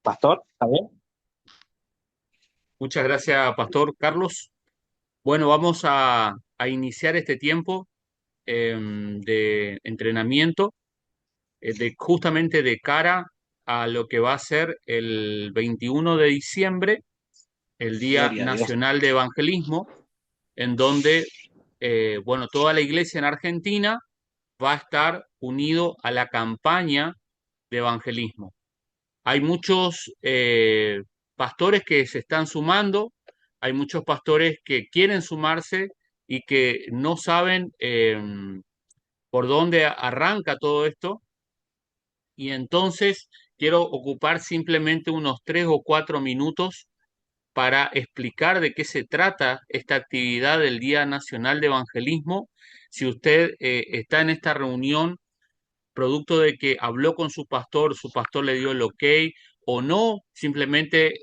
Pastor, ¿está bien? Muchas gracias, Pastor Carlos. Bueno, vamos a iniciar este tiempo de entrenamiento justamente de cara a lo que va a ser el 21 de diciembre, el Día Gloria a Dios. Nacional de Evangelismo, en donde, bueno, toda la iglesia en Argentina va a estar unido a la campaña de evangelismo. Hay muchos pastores que se están sumando, hay muchos pastores que quieren sumarse y que no saben por dónde arranca todo esto. Y entonces quiero ocupar simplemente unos 3 o 4 minutos para explicar de qué se trata esta actividad del Día Nacional de Evangelismo. Si usted está en esta reunión producto de que habló con su pastor le dio el ok o no, simplemente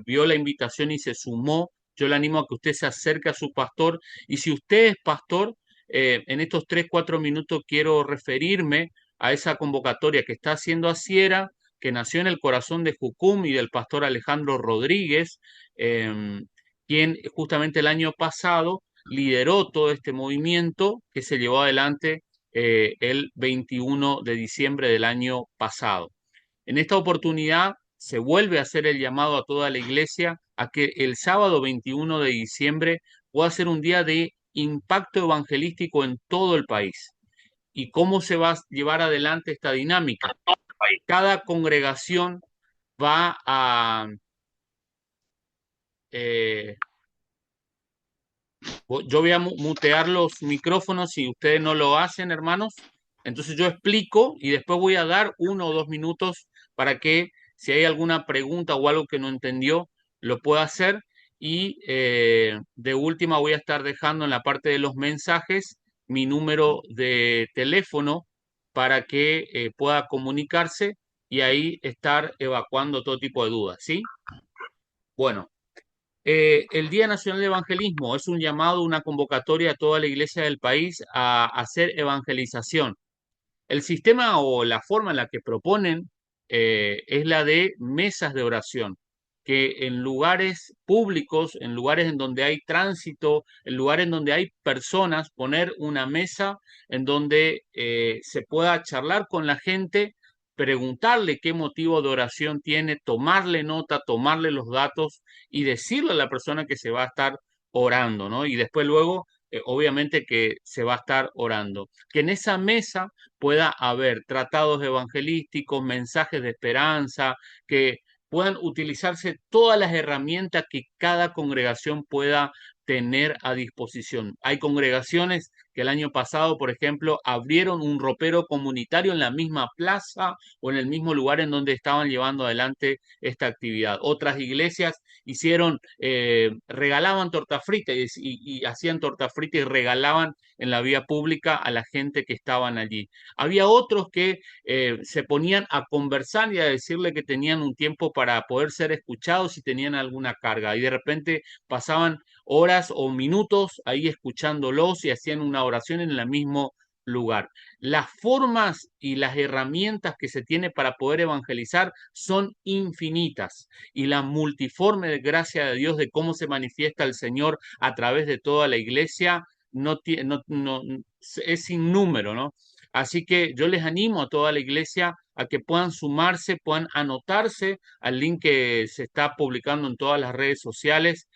vio la invitación y se sumó. Yo le animo a que usted se acerque a su pastor y si usted es pastor, en estos 3, 4 minutos quiero referirme a esa convocatoria que está haciendo Asiera, que nació en el corazón de Jucum y del pastor Alejandro Rodríguez, eh, quien justamente el año pasado lideró todo este movimiento que se llevó adelante el 21 de diciembre del año pasado. En esta oportunidad se vuelve a hacer el llamado a toda la iglesia a que el sábado 21 de diciembre pueda ser un día de impacto evangelístico en todo el país. ¿Y cómo se va a llevar adelante esta dinámica? Cada congregación va a eh, yo voy a mutear los micrófonos si ustedes no lo hacen, hermanos. Entonces yo explico y después voy a dar 1 o 2 minutos para que si hay alguna pregunta o algo que no entendió, lo pueda hacer. Y de última voy a estar dejando en la parte de los mensajes mi número de teléfono para que pueda comunicarse y ahí estar evacuando todo tipo de dudas, ¿sí? Bueno. El Día Nacional de Evangelismo es un llamado, una convocatoria a toda la iglesia del país a hacer evangelización. El sistema o la forma en la que proponen es la de mesas de oración, que en lugares públicos, en lugares en donde hay tránsito, en lugares en donde hay personas, poner una mesa en donde se pueda charlar con la gente, preguntarle qué motivo de oración tiene, tomarle nota, tomarle los datos y decirle a la persona que se va a estar orando, ¿no? Y después luego, obviamente que se va a estar orando. Que en esa mesa pueda haber tratados evangelísticos, mensajes de esperanza, que puedan utilizarse todas las herramientas que cada congregación pueda tener a disposición. Hay congregaciones que el año pasado, por ejemplo, abrieron un ropero comunitario en la misma plaza o en el mismo lugar en donde estaban llevando adelante esta actividad. Otras iglesias hicieron, regalaban torta frita y hacían torta frita y regalaban en la vía pública a la gente que estaban allí. Había otros que se ponían a conversar y a decirle que tenían un tiempo para poder ser escuchados si tenían alguna carga. Y de repente pasaban horas o minutos ahí escuchándolos y hacían una oración en el mismo lugar. Las formas y las herramientas que se tiene para poder evangelizar son infinitas y la multiforme gracia de Dios de cómo se manifiesta el Señor a través de toda la iglesia es sin número, ¿no? Así que yo les animo a toda la iglesia a que puedan sumarse, puedan anotarse al link que se está publicando en todas las redes sociales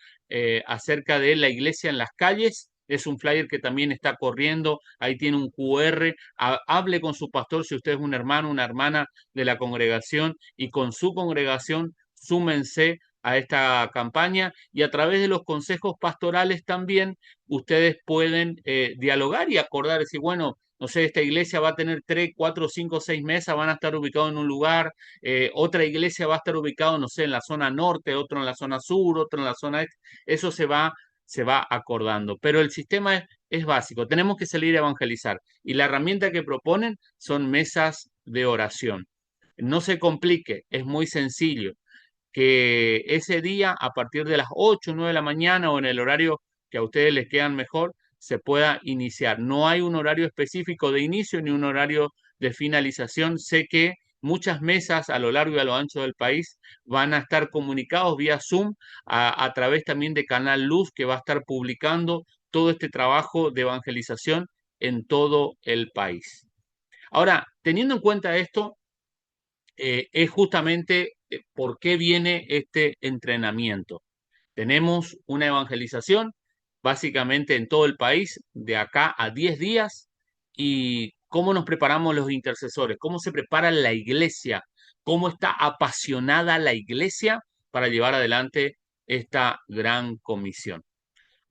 acerca de la iglesia en las calles. Es un flyer que también está corriendo, ahí tiene un QR. Hable con su pastor si usted es un hermano, una hermana de la congregación y con su congregación súmense a esta campaña y a través de los consejos pastorales también ustedes pueden dialogar y acordar, decir, bueno, no sé, esta iglesia va a tener 3, 4, 5, 6 mesas, van a estar ubicados en un lugar, otra iglesia va a estar ubicado, no sé, en la zona norte, otro en la zona sur, otro en la zona este, eso se va acordando. Pero el sistema es básico, tenemos que salir a evangelizar y la herramienta que proponen son mesas de oración. No se complique, es muy sencillo que ese día, a partir de las 8 o 9 de la mañana o en el horario que a ustedes les quedan mejor, se pueda iniciar. No hay un horario específico de inicio ni un horario de finalización. Sé que muchas mesas a lo largo y a lo ancho del país van a estar comunicados vía Zoom a través también de Canal Luz, que va a estar publicando todo este trabajo de evangelización en todo el país. Ahora, teniendo en cuenta esto, es justamente por qué viene este entrenamiento. Tenemos una evangelización básicamente en todo el país de acá a 10 días y cómo nos preparamos los intercesores, cómo se prepara la iglesia, cómo está apasionada la iglesia para llevar adelante esta gran comisión.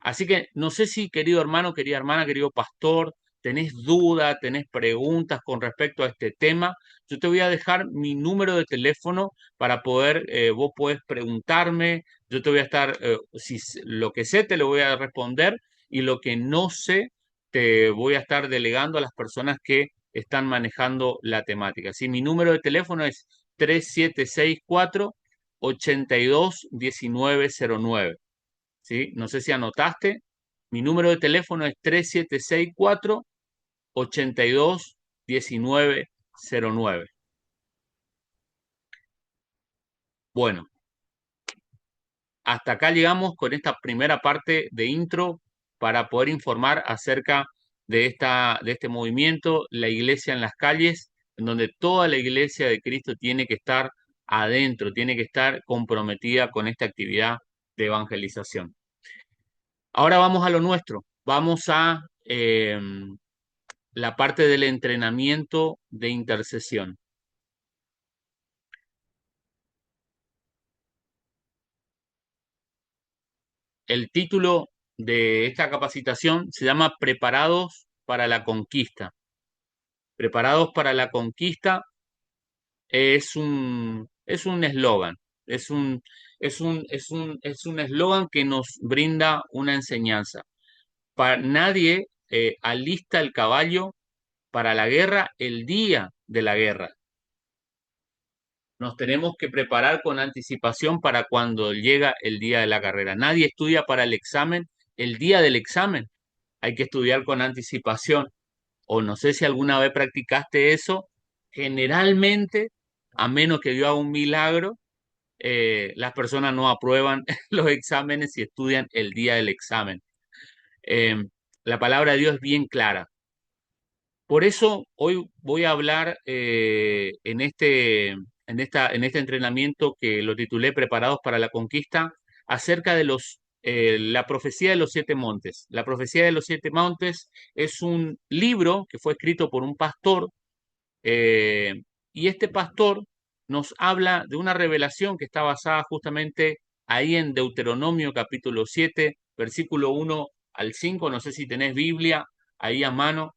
Así que no sé si, querido hermano, querida hermana, querido pastor, tenés dudas, tenés preguntas con respecto a este tema. Yo te voy a dejar mi número de teléfono para poder, vos podés preguntarme, yo te voy a estar, si lo que sé te lo voy a responder y lo que no sé te voy a estar delegando a las personas que están manejando la temática. Sí, mi número de teléfono es 3764-821909. ¿Sí? No sé si anotaste. Mi número de teléfono es 3764-821909. Bueno, hasta acá llegamos con esta primera parte de intro para poder informar acerca de este movimiento, la iglesia en las calles, en donde toda la iglesia de Cristo tiene que estar adentro, tiene que estar comprometida con esta actividad de evangelización. Ahora vamos a lo nuestro, vamos a la parte del entrenamiento de intercesión. El título de esta capacitación se llama Preparados para la Conquista. Preparados para la Conquista es un eslogan, es un eslogan que nos brinda una enseñanza. Nadie alista el caballo para la guerra el día de la guerra. Nos tenemos que preparar con anticipación para cuando llega el día de la carrera. Nadie estudia para el examen el día del examen. Hay que estudiar con anticipación. O no sé si alguna vez practicaste eso. Generalmente, a menos que Dios haga un milagro, las personas no aprueban los exámenes y estudian el día del examen. Eh, la palabra de Dios es bien clara. Por eso hoy voy a hablar en este entrenamiento que lo titulé Preparados para la Conquista, acerca de la profecía de los siete montes. La profecía de los siete montes es un libro que fue escrito por un pastor eh, y este pastor nos habla de una revelación que está basada justamente ahí en Deuteronomio capítulo 7, versículo 1 al 5. No sé si tenés Biblia ahí a mano.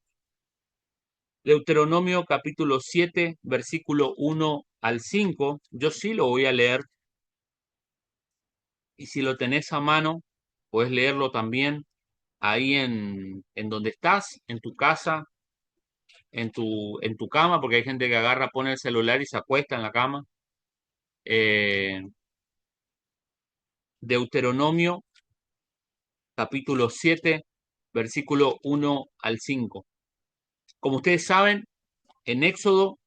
Deuteronomio capítulo 7, versículo 1 al 5. Yo sí lo voy a leer y si lo tenés a mano, puedes leerlo también ahí en donde estás, en tu casa, en tu cama, porque hay gente que agarra, pone el celular y se acuesta en la cama. Eh, Deuteronomio capítulo 7, versículo 1 al 5. Como ustedes saben, en Éxodo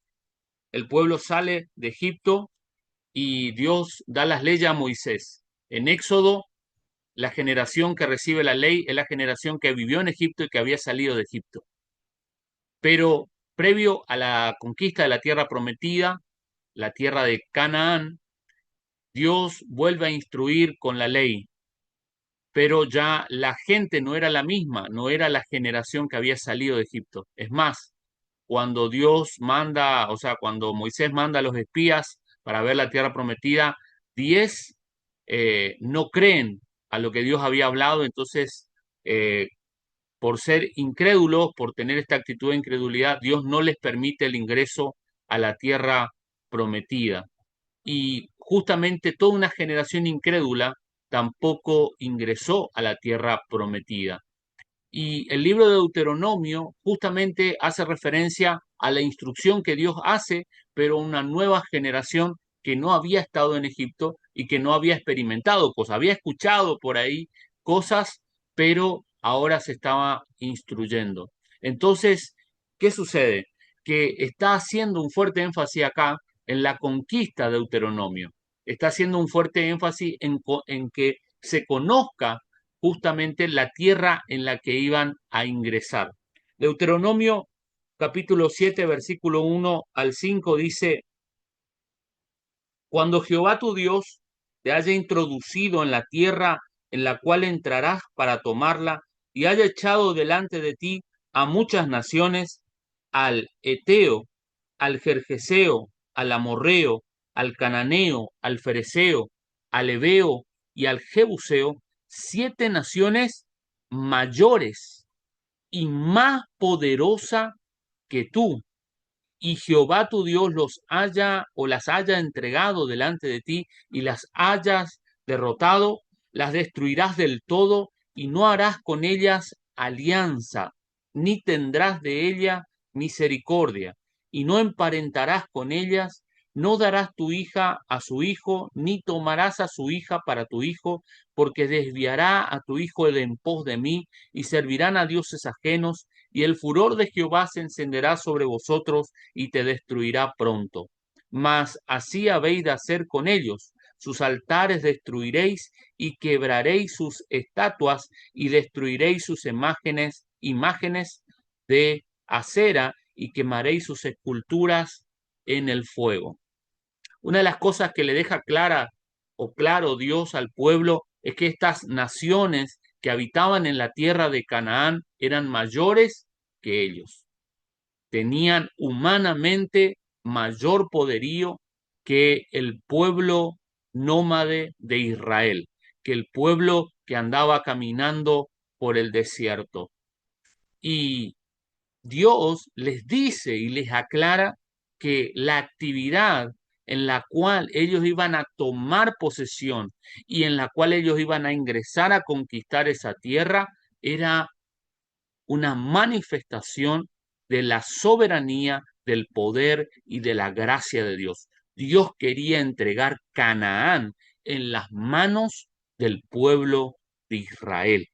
el pueblo sale de Egipto y Dios da las leyes a Moisés. En Éxodo, la generación que recibe la ley es la generación que vivió en Egipto y que había salido de Egipto. Pero previo a la conquista de la tierra prometida, la tierra de Canaán, Dios vuelve a instruir con la ley, pero ya la gente no era la misma, no era la generación que había salido de Egipto. Es más, cuando Dios manda, o sea, cuando Moisés manda a los espías para ver la tierra prometida, 10 no creen a lo que Dios había hablado, entonces, por ser incrédulos, por tener esta actitud de incredulidad, Dios no les permite el ingreso a la tierra prometida. Y justamente toda una generación incrédula tampoco ingresó a la tierra prometida. Y el libro de Deuteronomio justamente hace referencia a la instrucción que Dios hace, pero a una nueva generación que no había estado en Egipto y que no había experimentado cosas, había escuchado por ahí cosas, pero ahora se estaba instruyendo. Entonces, ¿qué sucede? que está haciendo un fuerte énfasis acá en la conquista de Deuteronomio. Está haciendo un fuerte énfasis en que se conozca justamente la tierra en la que iban a ingresar. Deuteronomio capítulo 7, versículo 1 al 5 dice: Cuando Jehová tu Dios te haya introducido en la tierra en la cual entrarás para tomarla, y haya echado delante de ti a muchas naciones, al Eteo, al Gergeseo, al Amorreo, al Cananeo, al Fereceo, al Ebeo y al Jebuseo, 7 naciones mayores y más poderosa que tú, y Jehová tu Dios los haya o las haya entregado delante de ti y las hayas derrotado, las destruirás del todo y no harás con ellas alianza, ni tendrás de ella misericordia, y no emparentarás con ellas, no darás tu hija a su hijo, ni tomarás a su hija para tu hijo, porque desviará a tu hijo de en pos de mí, y servirán a dioses ajenos, y el furor de Jehová se encenderá sobre vosotros y te destruirá pronto. Mas así habéis de hacer con ellos. Sus altares destruiréis y quebraréis sus estatuas y destruiréis sus imágenes de acera y quemaréis sus esculturas en el fuego. Una de las cosas que le deja clara o claro Dios al pueblo es que estas naciones que habitaban en la tierra de Canaán eran mayores que ellos, tenían humanamente mayor poderío que el pueblo nómade de Israel, que el pueblo que andaba caminando por el desierto. Y Dios les dice y les aclara que la actividad en la cual ellos iban a tomar posesión y en la cual ellos iban a ingresar a conquistar esa tierra era una manifestación de la soberanía, del poder y de la gracia de Dios. Dios quería entregar Canaán en las manos del pueblo de Israel.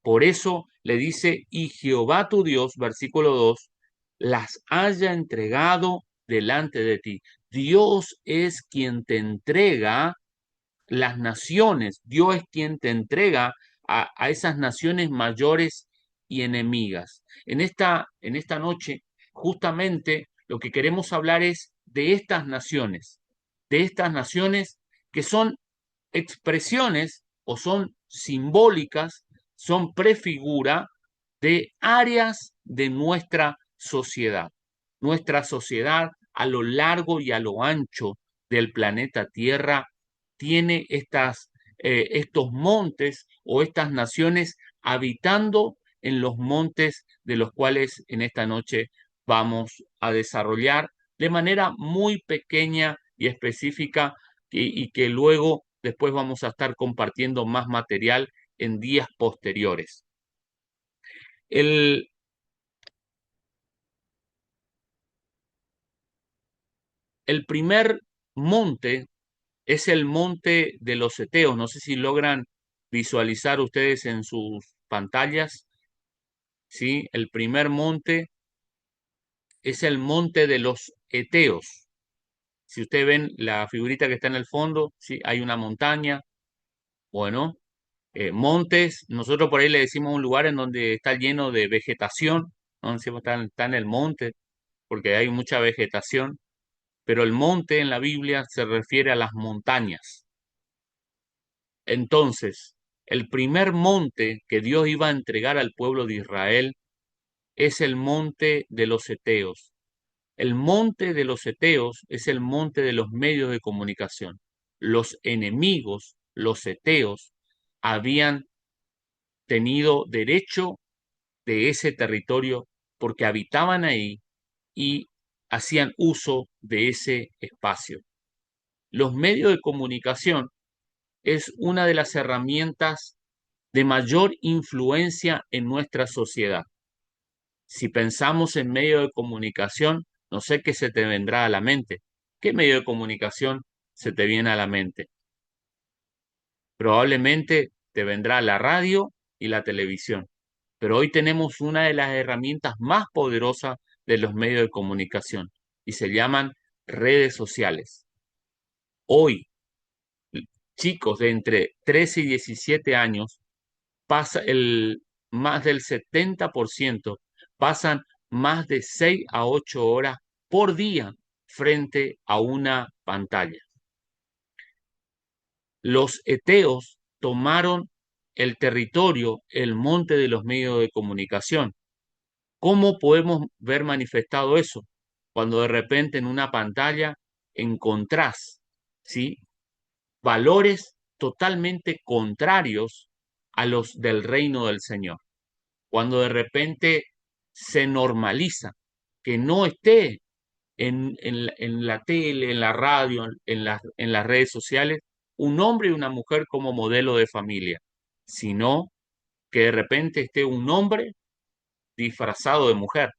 Por eso le dice, y Jehová tu Dios, versículo 2, las haya entregado delante de ti. Dios es quien te entrega las naciones, Dios es quien te entrega a esas naciones mayores y enemigas. En esta noche, justamente lo que queremos hablar es de estas naciones que son expresiones o son simbólicas, son prefigura de áreas de nuestra sociedad a lo largo y a lo ancho del planeta Tierra tiene estos montes o estas naciones habitando en los montes de los cuales en esta noche vamos a desarrollar de manera muy pequeña y específica y que luego después vamos a estar compartiendo más material en días posteriores. El, el primer monte es el monte de los Eteos. No sé si logran visualizar ustedes en sus pantallas, ¿sí? El primer monte es el monte de los Eteos. Si ustedes ven la figurita que está en el fondo, ¿sí? Hay una montaña. Bueno, montes, nosotros por ahí le decimos un lugar en donde está lleno de vegetación, no decimos está en el monte, porque hay mucha vegetación, pero el monte en la Biblia se refiere a las montañas. Entonces, el primer monte que Dios iba a entregar al pueblo de Israel es el monte de los Eteos. El monte de los Eteos es el monte de los medios de comunicación. Los enemigos, los Eteos, habían tenido derecho de ese territorio porque habitaban ahí y hacían uso de ese espacio. Los medios de comunicación es una de las herramientas de mayor influencia en nuestra sociedad. Si pensamos en medio de comunicación, no sé qué se te vendrá a la mente. ¿Qué medio de comunicación se te viene a la mente? Probablemente te vendrá la radio y la televisión. Pero hoy tenemos una de las herramientas más poderosas de los medios de comunicación y se llaman redes sociales. Hoy, chicos de entre 13 y 17 años, más del 70% pasan más de 6 a 8 horas por día frente a una pantalla. Los eteos tomaron el territorio, el monte de los medios de comunicación. ¿Cómo podemos ver manifestado eso? Cuando de repente en una pantalla encontrás, ¿sí?, valores totalmente contrarios a los del reino del Señor. Cuando de repente se normaliza que no esté en la tele, en la radio, en las redes sociales, un hombre y una mujer como modelo de familia, sino que de repente esté un hombre disfrazado de mujer.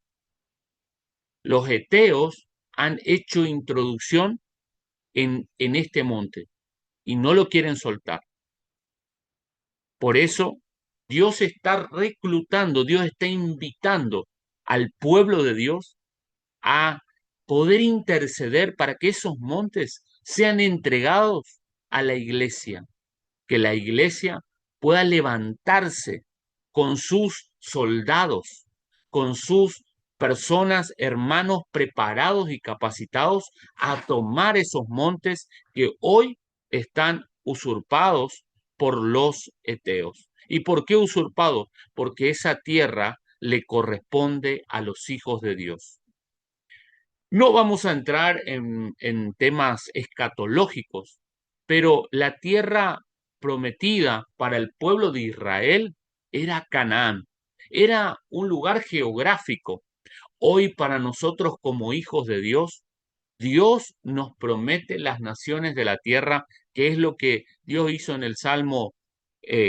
Los eteos han hecho introducción en este monte y no lo quieren soltar. Por eso Dios está reclutando, Dios está invitando al pueblo de Dios a poder interceder para que esos montes sean entregados a la iglesia, que la iglesia pueda levantarse con sus soldados, con sus personas, hermanos preparados y capacitados a tomar esos montes que hoy están usurpados por los eteos. ¿Y por qué usurpados? Porque esa tierra le corresponde a los hijos de Dios. No vamos a entrar en temas escatológicos, pero la tierra prometida para el pueblo de Israel era Canaán, era un lugar geográfico. Hoy para nosotros como hijos de Dios, Dios nos promete las naciones de la tierra, que es lo que Dios hizo en el Salmo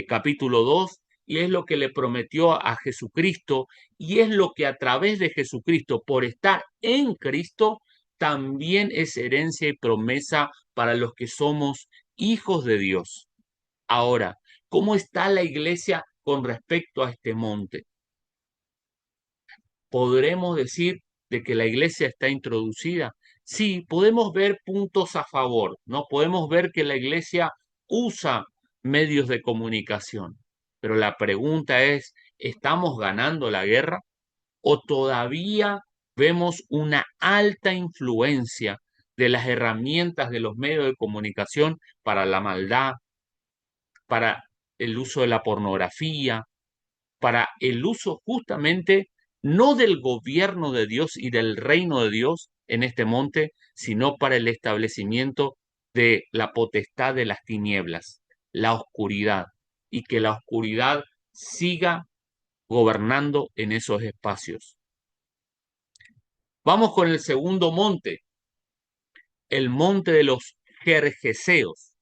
capítulo 2, y es lo que le prometió a Jesucristo, y es lo que a través de Jesucristo, por estar en Cristo, también es herencia y promesa para los que somos hijos de Dios. Ahora, ¿cómo está la iglesia con respecto a este monte? ¿Podremos decir de que la iglesia está introducida? Sí, podemos ver puntos a favor, ¿no? Podemos ver que la iglesia usa medios de comunicación, pero la pregunta es, ¿estamos ganando la guerra o todavía vemos una alta influencia de las herramientas de los medios de comunicación para la maldad, para el uso de la pornografía, para el uso justamente no del gobierno de Dios y del reino de Dios en este monte, sino para el establecimiento de la potestad de las tinieblas, la oscuridad, y que la oscuridad siga gobernando en esos espacios? Vamos con el segundo monte, el monte de los Gergeseos,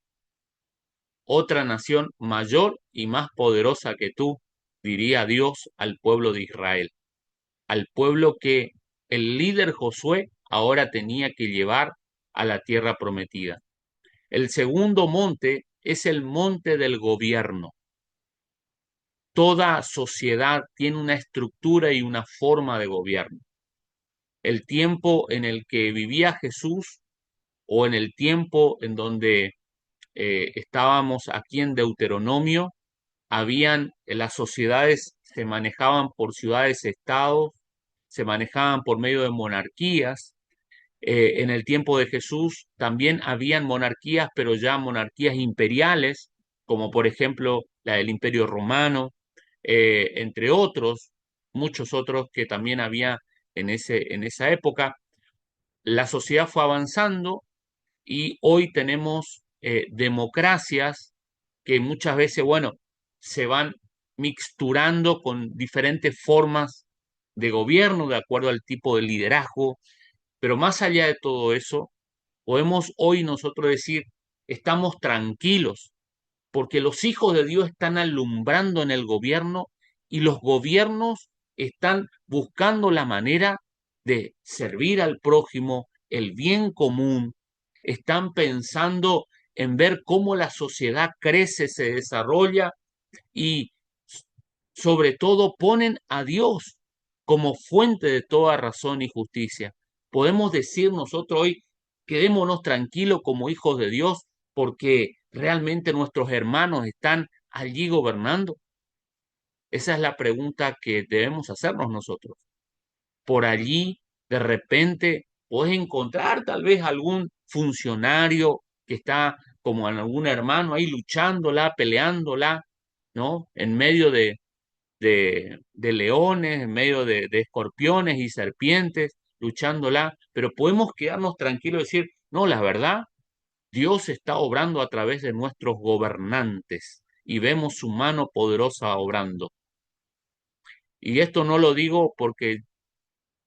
otra nación mayor y más poderosa que tú, diría Dios al pueblo de Israel, al pueblo que el líder Josué ahora tenía que llevar a la tierra prometida. El segundo monte es el monte del gobierno. Toda sociedad tiene una estructura y una forma de gobierno. El tiempo en el que vivía Jesús o en el tiempo en donde estábamos aquí en Deuteronomio, las sociedades se manejaban por ciudades-estados, se manejaban por medio de monarquías. En el tiempo de Jesús también habían monarquías, pero ya monarquías imperiales, como por ejemplo la del Imperio Romano, entre otros, muchos otros que también había en esa época. La sociedad fue avanzando y hoy tenemos democracias que muchas veces, bueno, se van mixturando con diferentes formas de gobierno de acuerdo al tipo de liderazgo, pero más allá de todo eso, podemos hoy nosotros decir, estamos tranquilos, porque los hijos de Dios están alumbrando en el gobierno y los gobiernos están buscando la manera de servir al prójimo, el bien común, están pensando en ver cómo la sociedad crece, se desarrolla y sobre todo ponen a Dios como fuente de toda razón y justicia. Podemos decir nosotros hoy, quedémonos tranquilos como hijos de Dios, porque realmente nuestros hermanos están allí gobernando. Esa es la pregunta que debemos hacernos nosotros. Por allí, de repente, puedes encontrar tal vez algún funcionario que está como algún hermano ahí luchándola, peleándola, ¿no? En medio de leones, en medio de escorpiones y serpientes, luchándola, pero podemos quedarnos tranquilos y decir, no, la verdad, Dios está obrando a través de nuestros gobernantes y vemos su mano poderosa obrando. Y esto no lo digo porque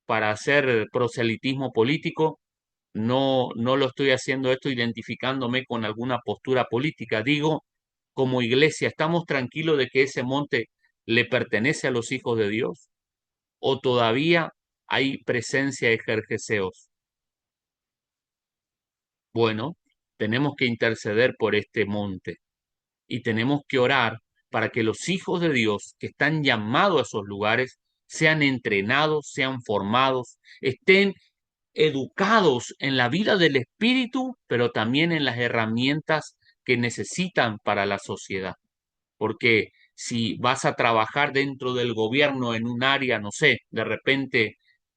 para hacer proselitismo político, no lo estoy haciendo esto identificándome con alguna postura política. Digo, como iglesia, ¿estamos tranquilos de que ese monte le pertenece a los hijos de Dios? ¿O todavía hay presencia de jerjeseos? Bueno, tenemos que interceder por este monte y tenemos que orar para que los hijos de Dios que están llamados a esos lugares sean entrenados, sean formados, estén educados en la vida del espíritu, pero también en las herramientas que necesitan para la sociedad. Porque si vas a trabajar dentro del gobierno en un área, no sé, de repente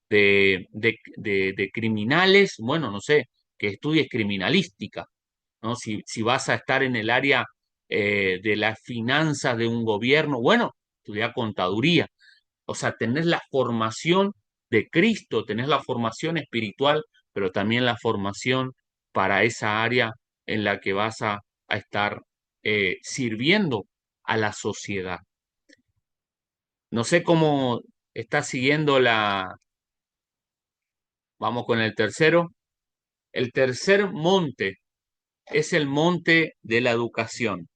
de criminales, bueno, no sé, que estudies criminalística, ¿no? Si vas a estar en el área de las finanzas de un gobierno, bueno, estudia contaduría. O sea, tenés la formación de Cristo, tenés la formación espiritual, pero también la formación para esa área en la que vas a estar sirviendo a la sociedad. No sé cómo está siguiendo vamos con el tercero. El tercer monte es el monte de la educación.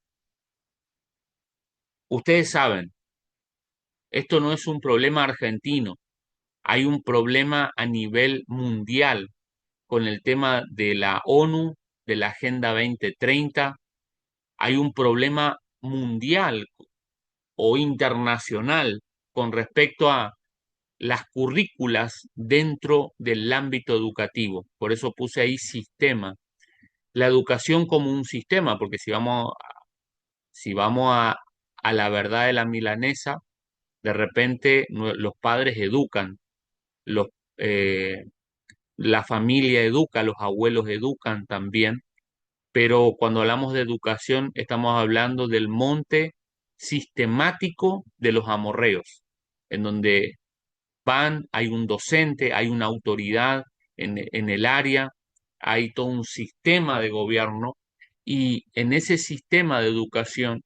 Ustedes saben, esto no es un problema argentino, hay un problema a nivel mundial con el tema de la ONU, de la Agenda 2030. Hay un problema mundial o internacional con respecto a las currículas dentro del ámbito educativo. Por eso puse ahí sistema. La educación como un sistema, porque si vamos a la verdad de la milanesa, de repente los padres educan, los, eh, la familia educa, los abuelos educan también, pero cuando hablamos de educación estamos hablando del monte sistemático de los amorreos, en donde hay un docente, hay una autoridad en el área, hay todo un sistema de gobierno y en ese sistema de educación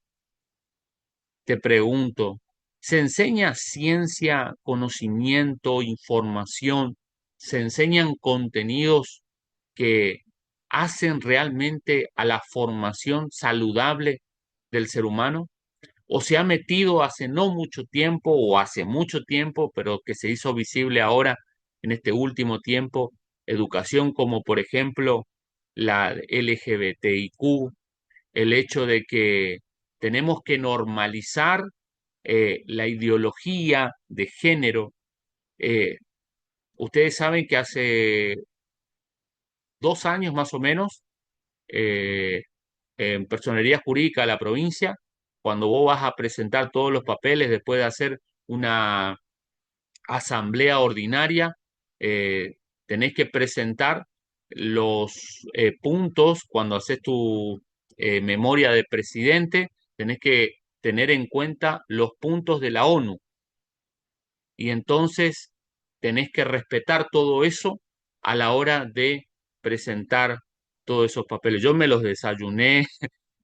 te pregunto, ¿se enseña ciencia, conocimiento, información? ¿Se enseñan contenidos que hacen realmente a la formación saludable del ser humano? ¿O se ha metido hace no mucho tiempo o hace mucho tiempo, pero que se hizo visible ahora en este último tiempo, educación como por ejemplo la LGBTIQ, el hecho de que tenemos que normalizar la ideología de género? Eh, Ustedes saben que hace 2 años más o menos, eh, en personería jurídica de la provincia, cuando vos vas a presentar todos los papeles después de hacer una asamblea ordinaria, tenés que presentar los puntos cuando haces tu memoria de presidente, tenés que tener en cuenta los puntos de la ONU y entonces tenés que respetar todo eso a la hora de presentar todos esos papeles. Yo me los desayuné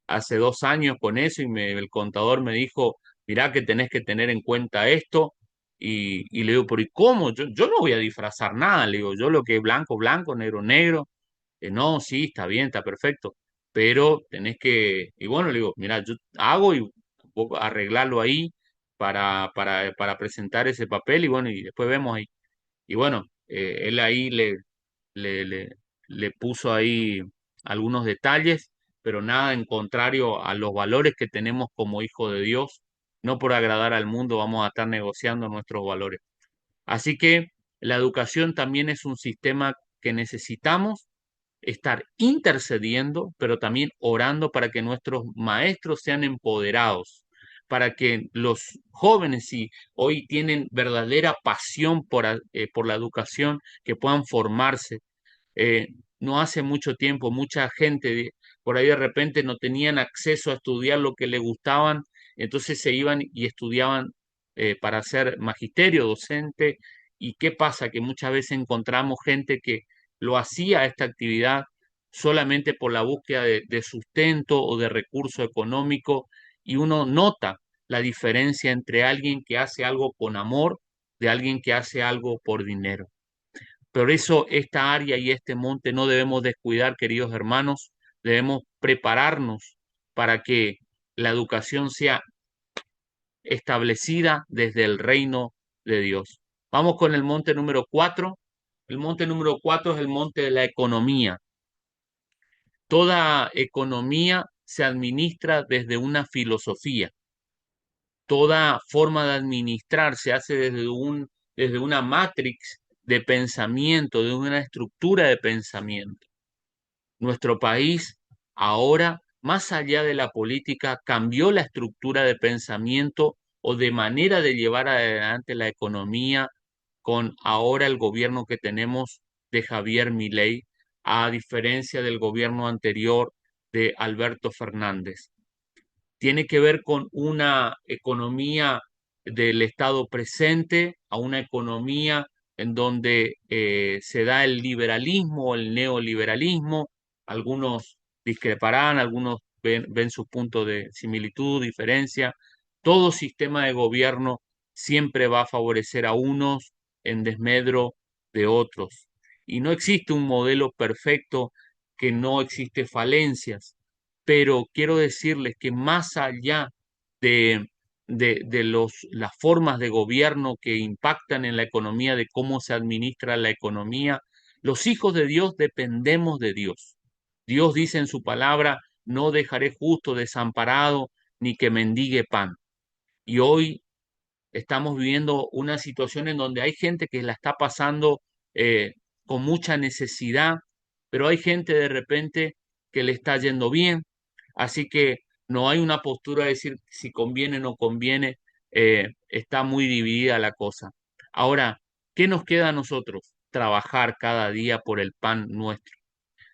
hace 2 años con eso y el contador me dijo, mirá que tenés que tener en cuenta esto. Y le digo, pero ¿y cómo? Yo no voy a disfrazar nada, le digo, yo lo que es blanco, blanco, negro, negro. No, sí, está bien, está perfecto, pero tenés que, y bueno, le digo, mira, yo hago y vos arreglarlo ahí para presentar ese papel y bueno, y después vemos ahí. Y bueno, él ahí le, le, le puso ahí algunos detalles, pero nada en contrario a los valores que tenemos como hijos de Dios. No por agradar al mundo vamos a estar negociando nuestros valores. Así que la educación también es un sistema que necesitamos estar intercediendo, pero también orando para que nuestros maestros sean empoderados, para que los jóvenes, si hoy tienen verdadera pasión por la educación, que puedan formarse. Eh, no hace mucho tiempo, mucha gente por ahí de repente no tenían acceso a estudiar lo que les gustaban, entonces se iban y estudiaban para ser magisterio, docente. ¿Y qué pasa? Que muchas veces encontramos gente que lo hacía esta actividad solamente por la búsqueda de sustento o de recurso económico, y uno nota la diferencia entre alguien que hace algo con amor de alguien que hace algo por dinero. Por eso esta área y este monte no debemos descuidar, queridos hermanos, debemos prepararnos para que la educación sea establecida desde el reino de Dios. Vamos con el monte número 4. El monte número 4 es el monte de la economía. Toda economía se administra desde una filosofía. Toda forma de administrar se hace desde una matrix de pensamiento, de una estructura de pensamiento. Nuestro país ahora, más allá de la política, cambió la estructura de pensamiento o de manera de llevar adelante la economía con ahora el gobierno que tenemos de Javier Milei, a diferencia del gobierno anterior de Alberto Fernández. Tiene que ver con una economía del Estado presente a una economía en donde se da el liberalismo, el neoliberalismo. Algunos discreparán, algunos ven su punto de similitud, diferencia. Todo sistema de gobierno siempre va a favorecer a unos en desmedro de otros. Y no existe un modelo perfecto, que no existe falencias, pero quiero decirles que más allá de, las formas de gobierno que impactan en la economía, de cómo se administra la economía, los hijos de Dios dependemos de Dios. Dios dice en su palabra: no dejaré justo desamparado, ni que mendigue pan. Y hoy estamos viviendo una situación en donde hay gente que la está pasando eh, con mucha necesidad, pero hay gente de repente que le está yendo bien. Así que no hay una postura de decir si conviene o no conviene. Está muy dividida la cosa. Ahora, ¿qué nos queda a nosotros? Trabajar cada día por el pan nuestro.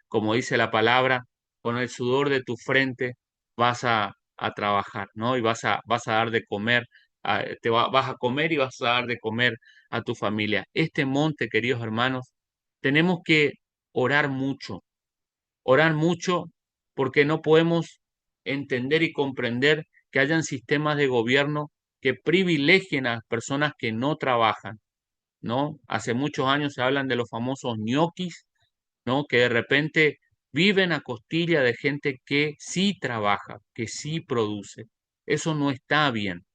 Como dice la palabra, con el sudor de tu frente vas a trabajar, ¿no? Y vas a dar de comer, vas a comer y vas a dar de comer a tu familia. Este monte, queridos hermanos, tenemos que orar orar mucho, porque no podemos entender y comprender que hayan sistemas de gobierno que privilegien a las personas que no trabajan, ¿no? Hace muchos años se hablan de los famosos ñoquis, ¿no? Que de repente viven a costilla de gente que sí trabaja, que sí produce. Eso no está bien.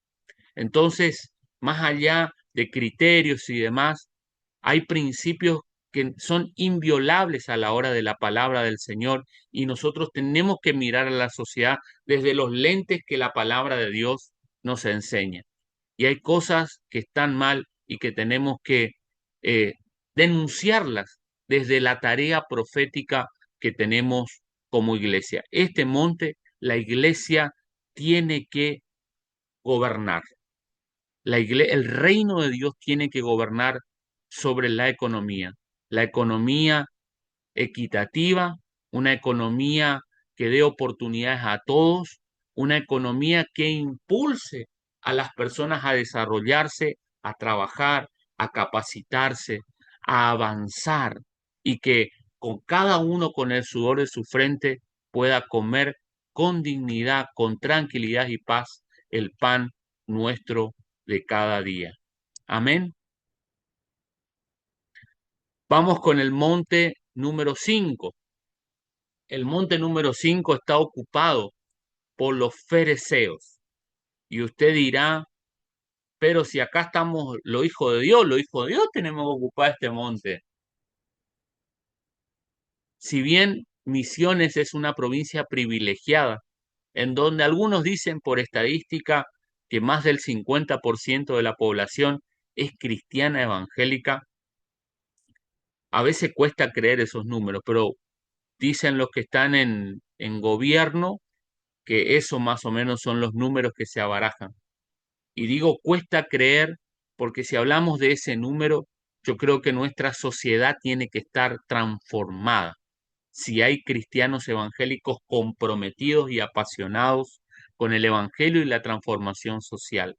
Entonces, más allá de criterios y demás, hay principios que son inviolables a la hora de la palabra del Señor, y nosotros tenemos que mirar a la sociedad desde los lentes que la palabra de Dios nos enseña. Y hay cosas que están mal y que tenemos que eh, denunciarlas desde la tarea profética que tenemos como iglesia. Este monte, la iglesia tiene que gobernar. El reino de Dios tiene que gobernar sobre la economía equitativa, una economía que dé oportunidades a todos, una economía que impulse a las personas a desarrollarse, a trabajar, a capacitarse, a avanzar, y que con cada uno con el sudor de su frente pueda comer con dignidad, con tranquilidad y paz el pan nuestro de cada día. Amén. Vamos con el monte número 5. El monte número 5 está ocupado por los fereceos. Y usted dirá: pero si acá estamos los hijos de Dios tenemos que ocupar este monte. Si bien Misiones es una provincia privilegiada, en donde algunos dicen por estadística que más del 50% de la población es cristiana evangélica. A veces cuesta creer esos números, pero dicen los que están en gobierno que eso más o menos son los números que se abarajan. Y digo cuesta creer porque si hablamos de ese número, yo creo que nuestra sociedad tiene que estar transformada. Si hay cristianos evangélicos comprometidos y apasionados con el evangelio y la transformación social.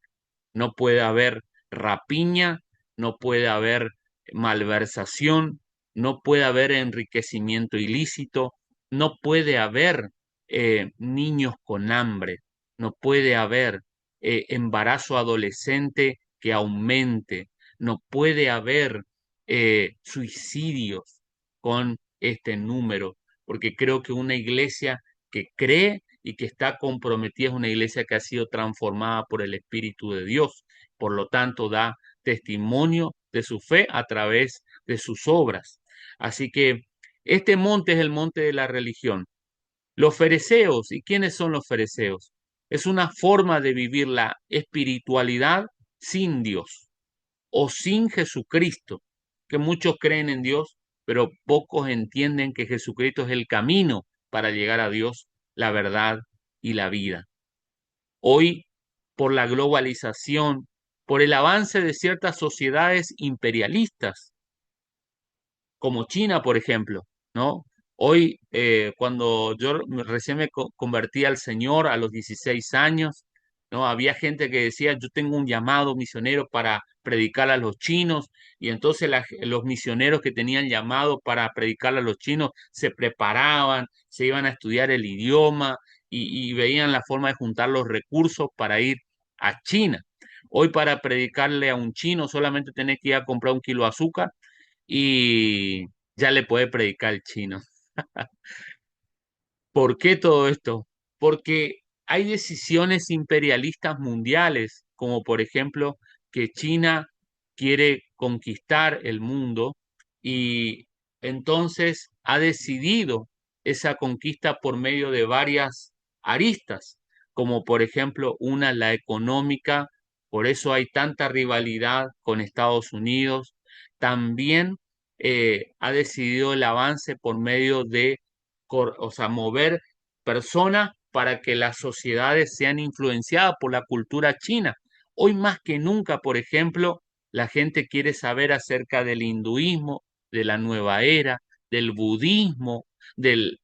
No puede haber rapiña, no puede haber malversación, no puede haber enriquecimiento ilícito, no puede haber niños con hambre, no puede haber embarazo adolescente que aumente, no puede haber suicidios con este número, porque creo que una iglesia que cree y que está comprometida es una iglesia que ha sido transformada por el Espíritu de Dios. Por lo tanto, da testimonio de su fe a través de sus obras. Así que este monte es el monte de la religión. Los fereceos, ¿y quiénes son los fereceos? Es una forma de vivir la espiritualidad sin Dios o sin Jesucristo, que muchos creen en Dios, pero pocos entienden que Jesucristo es el camino para llegar a Dios, la verdad y la vida. Hoy, por la globalización, por el avance de ciertas sociedades imperialistas, como China, por ejemplo, ¿no? Hoy, cuando yo recién me convertí al Señor a los 16 años, ¿no? Había gente que decía, yo tengo un llamado misionero para predicar a los chinos, y entonces los misioneros que tenían llamado para predicar a los chinos se preparaban, se iban a estudiar el idioma y veían la forma de juntar los recursos para ir a China. Hoy para predicarle a un chino solamente tenés que ir a comprar un kilo de azúcar y ya le puede predicar el chino. ¿Por qué todo esto? Porque hay decisiones imperialistas mundiales, como por ejemplo que China quiere conquistar el mundo y entonces ha decidido esa conquista por medio de varias aristas, como por ejemplo una, la económica, por eso hay tanta rivalidad con Estados Unidos. También ha decidido el avance por medio de o sea, mover personas para que las sociedades sean influenciadas por la cultura china. Hoy más que nunca, por ejemplo, la gente quiere saber acerca del hinduismo, de la nueva era, del budismo, del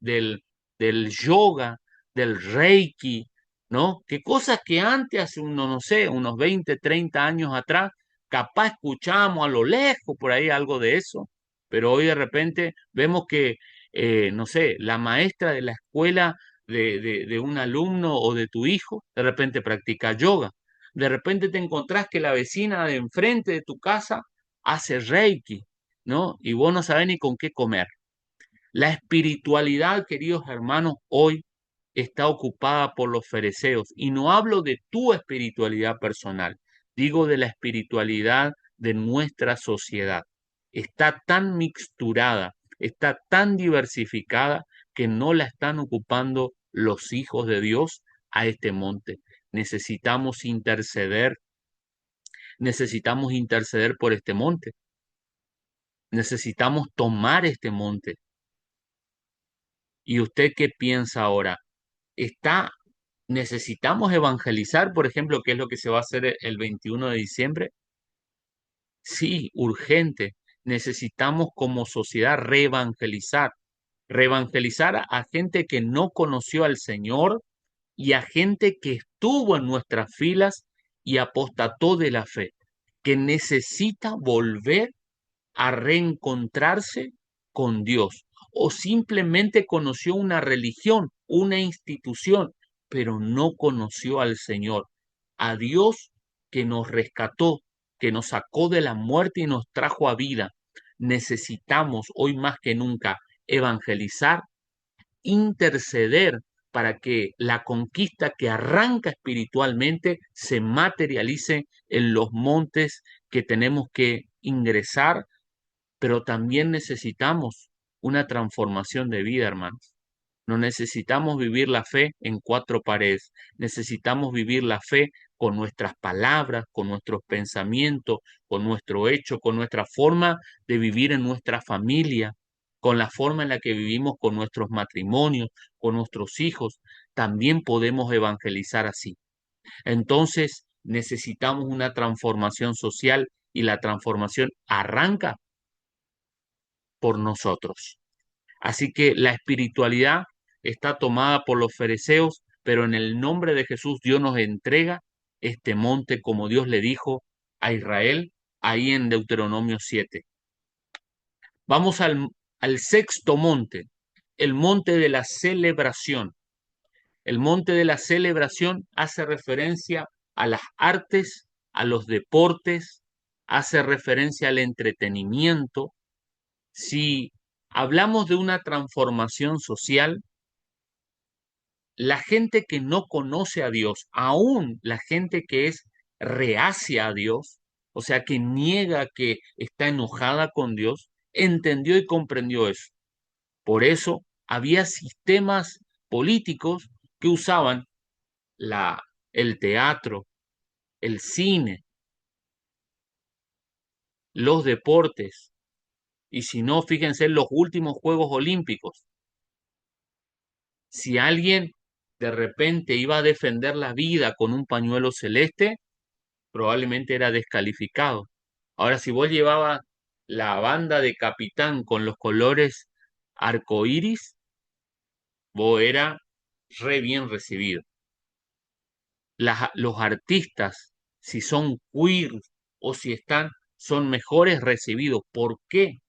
yoga, del reiki, ¿no? Que cosas que antes, hace unos, no sé, unos 20, 30 años atrás, capaz escuchábamos a lo lejos por ahí algo de eso, pero hoy de repente vemos que no sé, la maestra de la escuela de un alumno o de tu hijo, de repente practica yoga. De repente te encontrás que la vecina de enfrente de tu casa hace reiki, ¿no? Y vos no sabés ni con qué comer. La espiritualidad, queridos hermanos, hoy está ocupada por los fereceos. Y no hablo de tu espiritualidad personal, digo de la espiritualidad de nuestra sociedad. Está tan mixturada, está tan diversificada que no la están ocupando los hijos de Dios a este monte. Necesitamos interceder, necesitamos interceder por este monte, necesitamos tomar este monte. ¿Y usted qué piensa ahora? ¿Está necesitamos evangelizar, por ejemplo, qué es lo que se va a hacer el 21 de diciembre? Sí, urgente. Necesitamos como sociedad reevangelizar, reevangelizar a gente que no conoció al Señor y a gente que estuvo en nuestras filas y apostató de la fe, que necesita volver a reencontrarse con Dios o simplemente conoció una religión, una institución, pero no conoció al Señor, a Dios que nos rescató, que nos sacó de la muerte y nos trajo a vida. Necesitamos hoy más que nunca evangelizar, interceder para que la conquista que arranca espiritualmente se materialice en los montes que tenemos que ingresar, pero también necesitamos una transformación de vida, hermanos. No necesitamos vivir la fe en cuatro paredes, necesitamos vivir la fe con nuestras palabras, con nuestros pensamientos, con nuestro hecho, con nuestra forma de vivir en nuestra familia, con la forma en la que vivimos con nuestros matrimonios, con nuestros hijos, también podemos evangelizar así. Entonces necesitamos una transformación social y la transformación arranca por nosotros. Así que la espiritualidad está tomada por los fariseos, pero en el nombre de Jesús Dios nos entrega este monte como Dios le dijo a Israel ahí en Deuteronomio 7. Vamos al sexto monte, el monte de la celebración. El monte de la celebración hace referencia a las artes, a los deportes, hace referencia al entretenimiento. Si hablamos de una transformación social, la gente que no conoce a Dios, aún la gente que es reacia a Dios, o sea, que niega, que está enojada con Dios, entendió y comprendió eso. Por eso había sistemas políticos que usaban la, el teatro, el cine, los deportes, y si no, fíjense en los últimos Juegos Olímpicos. Si alguien de repente iba a defender la vida con un pañuelo celeste, probablemente era descalificado. Ahora, si vos llevabas la banda de capitán con los colores arcoíris, vos era re bien recibido. Los artistas, si son queer o si están, son mejores recibidos. ¿Por qué?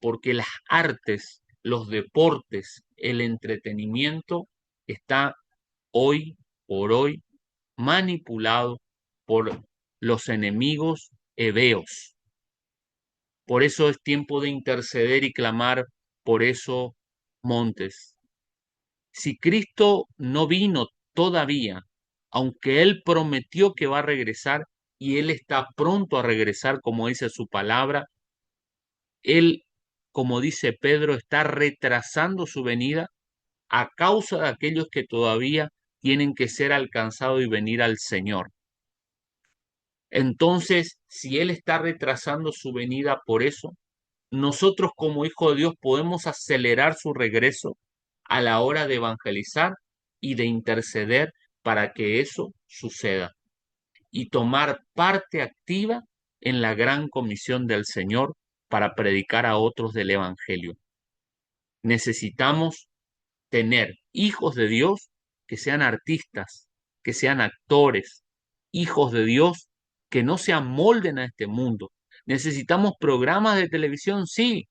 Porque las artes, los deportes, el entretenimiento está hoy por hoy manipulado por los enemigos hebeos. Por eso es tiempo de interceder y clamar por esos montes. Si Cristo no vino todavía, aunque Él prometió que va a regresar y Él está pronto a regresar, como dice su palabra, Él, como dice Pedro, está retrasando su venida a causa de aquellos que todavía tienen que ser alcanzados y venir al Señor. Entonces, si Él está retrasando su venida por eso, nosotros como hijos de Dios podemos acelerar su regreso a la hora de evangelizar y de interceder para que eso suceda y tomar parte activa en la gran comisión del Señor para predicar a otros del Evangelio. Necesitamos tener hijos de Dios que sean artistas, que sean actores, hijos de Dios que no se amolden a este mundo. Necesitamos programas de televisión, sí,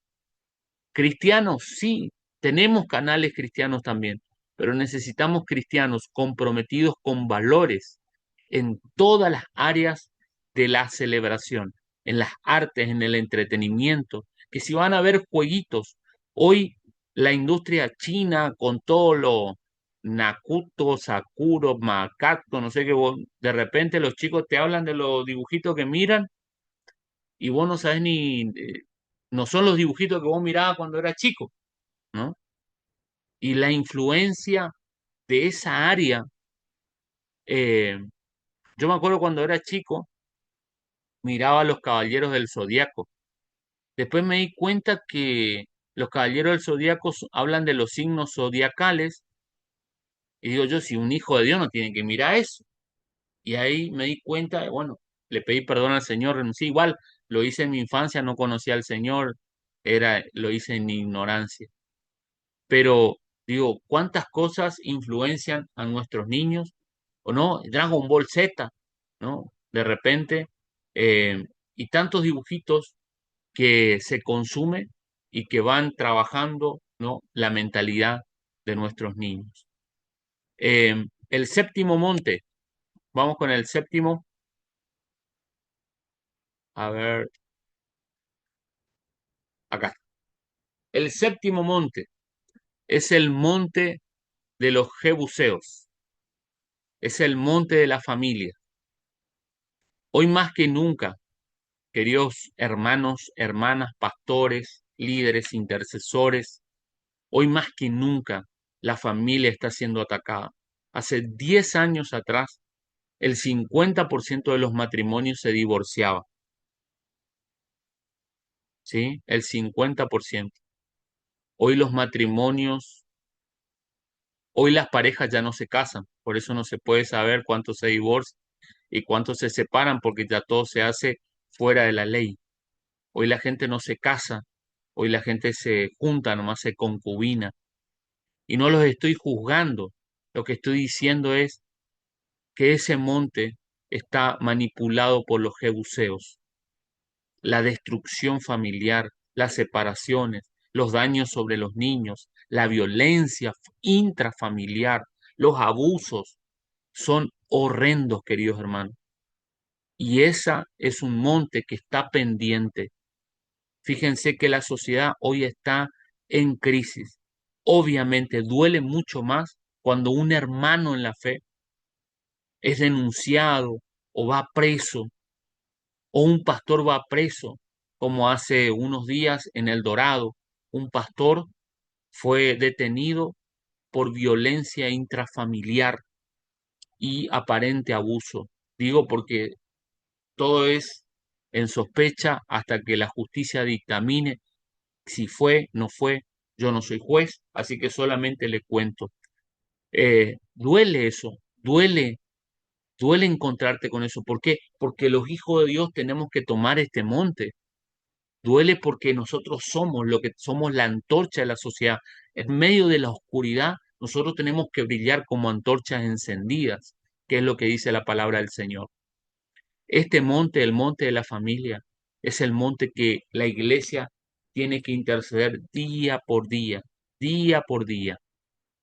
cristianos, sí, tenemos canales cristianos también, pero necesitamos cristianos comprometidos con valores en todas las áreas de la celebración, en las artes, en el entretenimiento, que si van a haber jueguitos, hoy la industria china con todo lo Nakuto, Sakuro, Macato, no sé qué, de repente los chicos te hablan de los dibujitos que miran y vos no sabes ni, no son los dibujitos que vos mirabas cuando eras chico, ¿no? Y la influencia de esa área, eh, yo me acuerdo cuando era chico, miraba a los Caballeros del Zodíaco. Después me di cuenta que los Caballeros del Zodíaco hablan de los signos zodiacales, y digo yo, si un hijo de Dios no tiene que mirar eso. Y ahí me di cuenta, bueno, le pedí perdón al Señor, renuncié. Igual lo hice en mi infancia, no conocía al Señor, lo hice en ignorancia. Pero digo, ¿cuántas cosas influencian a nuestros niños? ¿O no? Dragon Ball Z, ¿no? De repente, eh, y tantos dibujitos que se consumen y que van trabajando, ¿no? La mentalidad de nuestros niños. El séptimo monte, vamos con el séptimo, a ver, acá. El séptimo monte es el monte de los Jebuseos, es el monte de la familia. Hoy más que nunca, queridos hermanos, hermanas, pastores, líderes, intercesores, hoy más que nunca la familia está siendo atacada. Hace 10 años atrás el 50% de los matrimonios se divorciaba, ¿sí? El 50%. Hoy los matrimonios, hoy las parejas ya no se casan, por eso no se puede saber cuántos se divorcian y cuántos se separan, porque ya todo se hace fuera de la ley. Hoy la gente no se casa, hoy la gente se junta, nomás se concubina. Y no los estoy juzgando, lo que estoy diciendo es que ese monte está manipulado por los jebuseos, la destrucción familiar, las separaciones, los daños sobre los niños, la violencia intrafamiliar, los abusos son horrendos, queridos hermanos. Y esa es un monte que está pendiente. Fíjense que la sociedad hoy está en crisis. Obviamente duele mucho más cuando un hermano en la fe es denunciado o va preso, o un pastor va preso, como hace unos días en El Dorado, un pastor fue detenido por violencia intrafamiliar y aparente abuso. Digo porque todo es en sospecha hasta que la justicia dictamine si fue, no fue. Yo no soy juez, así que solamente le cuento. Duele eso, duele encontrarte con eso. ¿Por qué? Porque los hijos de Dios tenemos que tomar este monte. Duele porque nosotros somos lo que somos, la antorcha de la sociedad. En medio de la oscuridad, nosotros tenemos que brillar como antorchas encendidas, que es lo que dice la palabra del Señor. Este monte, el monte de la familia, es el monte que la iglesia tiene que interceder día por día.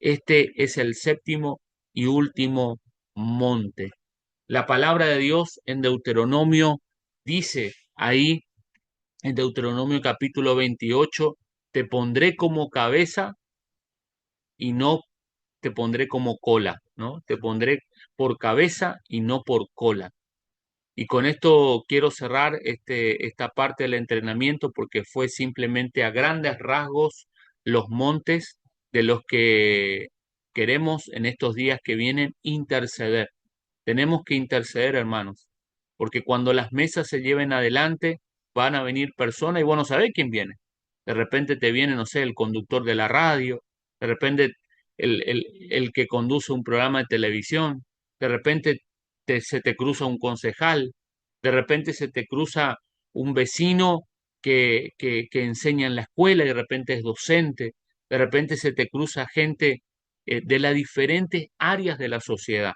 Este es el séptimo y último monte. La palabra de Dios en Deuteronomio dice ahí, en Deuteronomio capítulo 28, te pondré como cabeza y no te pondré como cola, ¿no? Te pondré por cabeza y no por cola. Y con esto quiero cerrar esta parte del entrenamiento porque fue simplemente a grandes rasgos los montes de los que queremos en estos días que vienen interceder. Tenemos que interceder, hermanos, porque cuando las mesas se lleven adelante, van a venir personas y vos no sabés quién viene. De repente te viene, no sé, el conductor de la radio, de repente el que conduce un programa de televisión, de repente se te cruza un concejal, de repente se te cruza un vecino que enseña en la escuela y de repente es docente, de repente se te cruza gente de las diferentes áreas de la sociedad.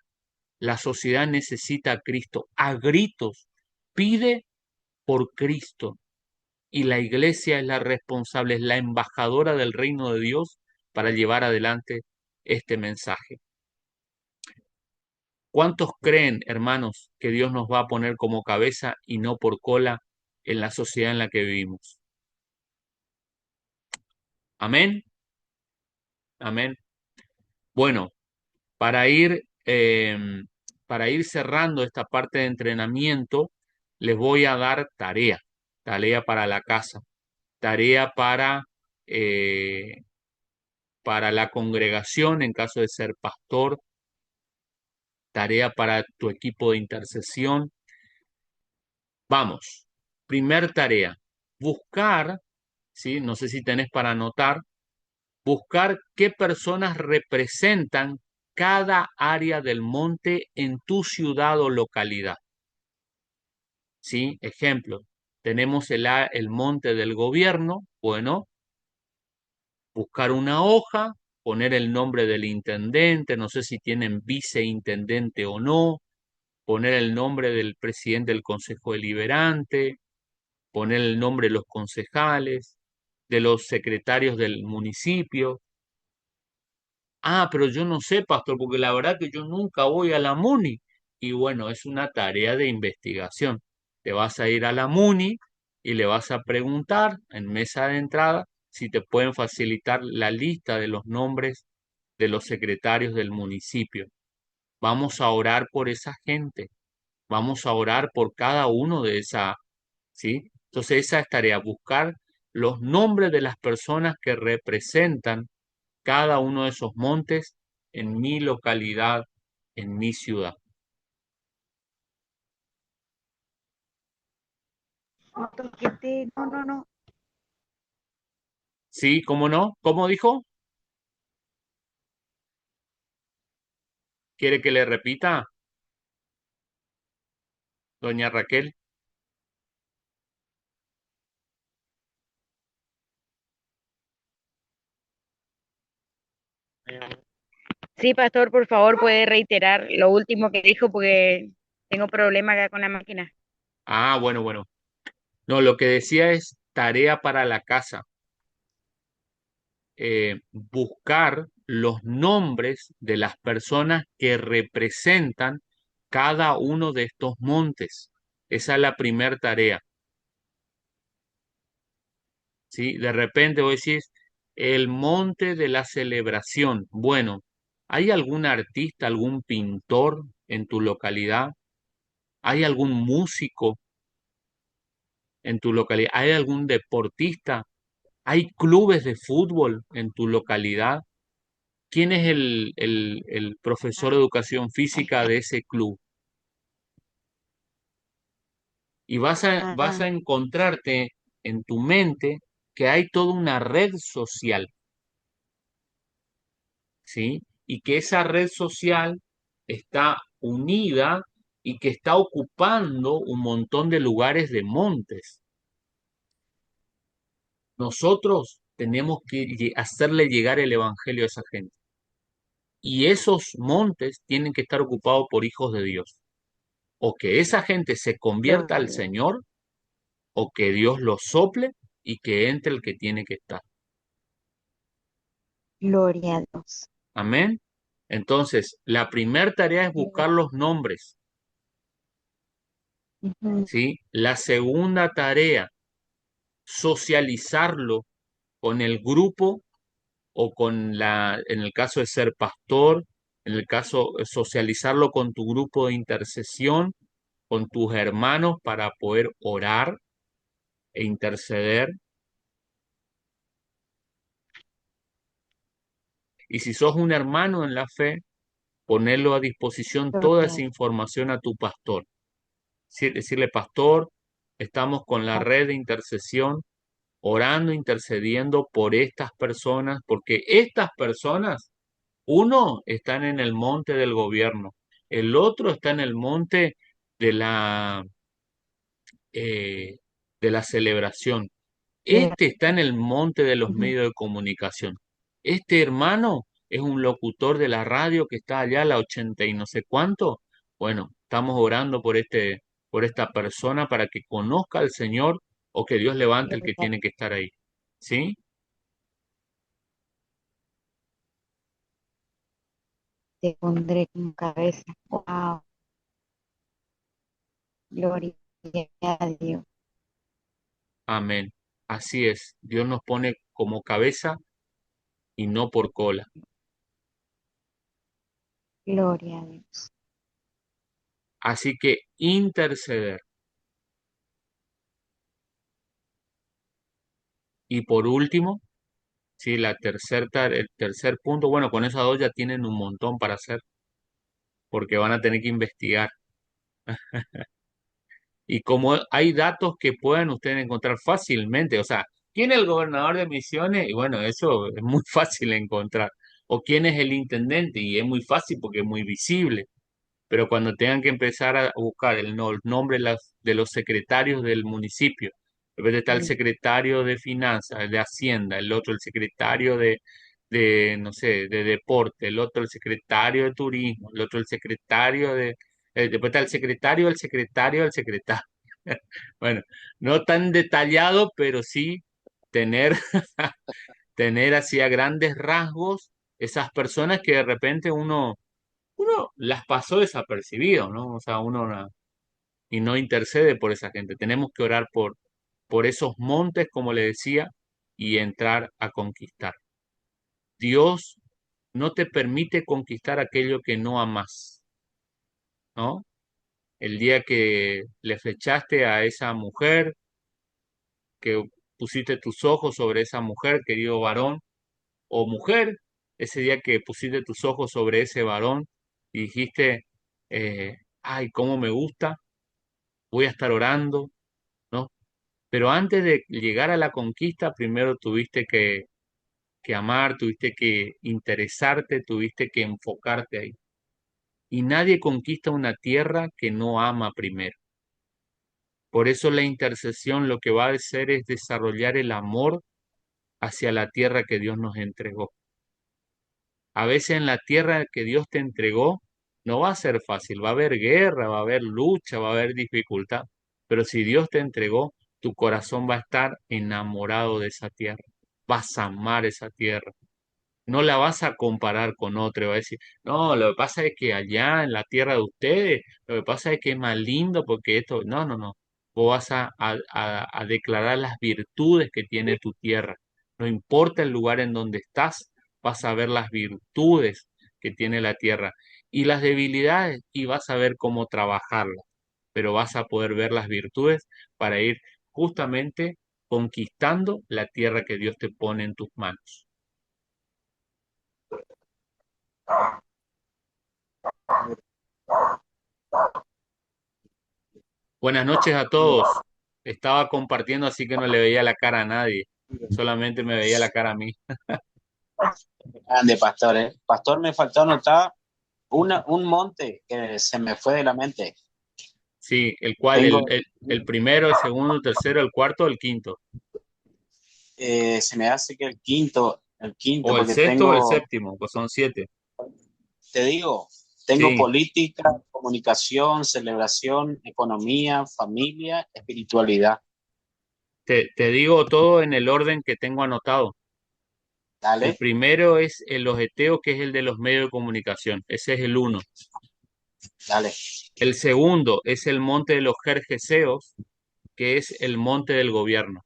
La sociedad necesita a Cristo a gritos, pide por Cristo y la iglesia es la responsable, es la embajadora del reino de Dios para llevar adelante este mensaje. ¿Cuántos creen, hermanos, que Dios nos va a poner como cabeza y no por cola en la sociedad en la que vivimos? Amén, amén. Bueno, para ir, para ir cerrando esta parte de entrenamiento, les voy a dar tarea para la casa, tarea eh, para la congregación en caso de ser pastor, tarea para tu equipo de intercesión. Vamos, primer tarea, buscar, ¿sí? No sé si tenés para anotar, buscar qué personas representan cada área del monte en tu ciudad o localidad. ¿Sí? Ejemplo, tenemos el monte del gobierno, bueno, buscar una hoja, poner el nombre del intendente, no sé si tienen viceintendente o no, poner el nombre del presidente del Consejo Deliberante, poner el nombre de los concejales, de los secretarios del municipio. Ah, pero yo no sé, pastor, porque la verdad que yo nunca voy a la MUNI. Y bueno, es una tarea de investigación. Te vas a ir a la MUNI y le vas a preguntar en mesa de entrada si te pueden facilitar la lista de los nombres de los secretarios del municipio. Vamos a orar por esa gente. Vamos a orar por cada uno de esa, ¿sí? Entonces esa es tarea, buscar los nombres de las personas que representan cada uno de esos montes en mi localidad, en mi ciudad. no toquete, no, no, no. Sí, ¿cómo no? ¿Cómo dijo? ¿Quiere que le repita, doña Raquel? Sí, pastor, por favor, puede reiterar lo último que dijo porque tengo problema acá con la máquina. Ah, bueno, bueno. No, lo que decía es tarea para la casa. Buscar los nombres de las personas que representan cada uno de estos montes. Esa es la primera tarea, ¿sí? De repente vos decís, el monte de la celebración. Bueno, ¿hay algún artista, algún pintor en tu localidad? ¿Hay algún músico en tu localidad? ¿Hay algún deportista? ¿Hay clubes de fútbol en tu localidad? ¿Quién es el profesor de educación física de ese club? Y vas a Ah, encontrarte en tu mente que hay toda una red social, ¿sí? Y que esa red social está unida y que está ocupando un montón de lugares de montes. Nosotros tenemos que hacerle llegar el evangelio a esa gente. Y esos montes tienen que estar ocupados por hijos de Dios. O que esa gente se convierta al gloria, Señor, o que Dios lo sople y que entre el que tiene que estar. gloria a Dios. Amén. Entonces, la primera tarea es buscar los nombres, Ujú. ¿sí? La segunda tarea, socializarlo con el grupo o en el caso de ser pastor, en el caso, socializarlo con tu grupo de intercesión, con tus hermanos para poder orar e interceder. Y si sos un hermano en la fe, ponerlo a disposición toda Gloria esa a información a tu pastor. Decirle, pastor, estamos con la Dios. red de intercesión, orando, intercediendo por estas personas, porque estas personas, uno están en el monte del gobierno, el otro está en el monte de eh, de la celebración. Este está en el monte de los Ujú. medios de comunicación. Este hermano es un locutor de la radio que está allá a la 80 y no sé cuánto. Bueno, estamos orando por esta persona para que conozca al Señor o que Dios levante el que Gloria, tiene que estar ahí. ¿Sí? te pondré como cabeza. Wow, gloria a Dios. Amén. Así es. Dios nos pone como cabeza y no por cola. Gloria a Dios. Así que interceder. Y por último, sí, el tercer punto, bueno, con esas dos ya tienen un montón para hacer, porque van a tener que investigar. Y como hay datos que pueden ustedes encontrar fácilmente, o sea, ¿quién es el gobernador de Misiones? Y bueno, eso es muy fácil de encontrar. O quién es el intendente, y es muy fácil porque es muy visible. Pero cuando tengan que empezar a buscar el nombre de los secretarios del municipio, en vez de estar el Sí, secretario de Finanzas, el de Hacienda, el otro el secretario de no sé, de Deporte, el otro el secretario de Turismo, el otro el secretario después está el secretario del secretario del secretario. Bueno, no tan detallado, pero sí tener, tener así a grandes rasgos esas personas que de repente uno las pasó desapercibido, ¿no? O sea, y no intercede por esa gente. Tenemos que orar por esos montes, como le decía, y entrar a conquistar. Dios no te permite conquistar aquello que no amas, ¿no? El día que le flechaste a esa mujer, que pusiste tus ojos sobre esa mujer, querido varón o mujer, ese día que pusiste tus ojos sobre ese varón y dijiste, ay, cómo me gusta, voy a estar orando, ¿no? Pero antes de llegar a la conquista, primero tuviste que amar, tuviste que interesarte, tuviste que enfocarte ahí. Y nadie conquista una tierra que no ama primero. Por eso la intercesión lo que va a hacer es desarrollar el amor hacia la tierra que Dios nos entregó. A veces en la tierra que Dios te entregó no va a ser fácil, va a haber guerra, va a haber lucha, va a haber dificultad, pero si Dios te entregó, tu corazón va a estar enamorado de esa tierra, vas a amar esa tierra, no la vas a comparar con otra, va a decir, no, lo que pasa es que allá en la tierra de ustedes, lo que pasa es que es más lindo porque esto, no, no, no, vos vas a declarar las virtudes que tiene tu tierra, no importa el lugar en donde estás, vas a ver las virtudes que tiene la tierra y las debilidades y vas a ver cómo trabajarlas, pero vas a poder ver las virtudes para ir justamente conquistando la tierra que Dios te pone en tus manos. Buenas noches a todos. Estaba compartiendo así que no le veía la cara a nadie, solamente me veía la cara a mí. Grande, pastor, ¿eh? Pastor, me faltó anotar un monte que se me fue de la mente. Sí, el cual, Tengo, el primero, el segundo, el tercero, el cuarto, el quinto, se me hace que el quinto, o el porque sexto o el tengo, séptimo, pues son siete. te digo, tengo Sí, política, comunicación, celebración, economía, familia, espiritualidad. te digo todo en el orden que tengo anotado. El Dale, primero es el ojeteo, que es el de los medios de comunicación. Ese es el uno. dale. El segundo es el monte de los Gergeseos, que es el monte del gobierno,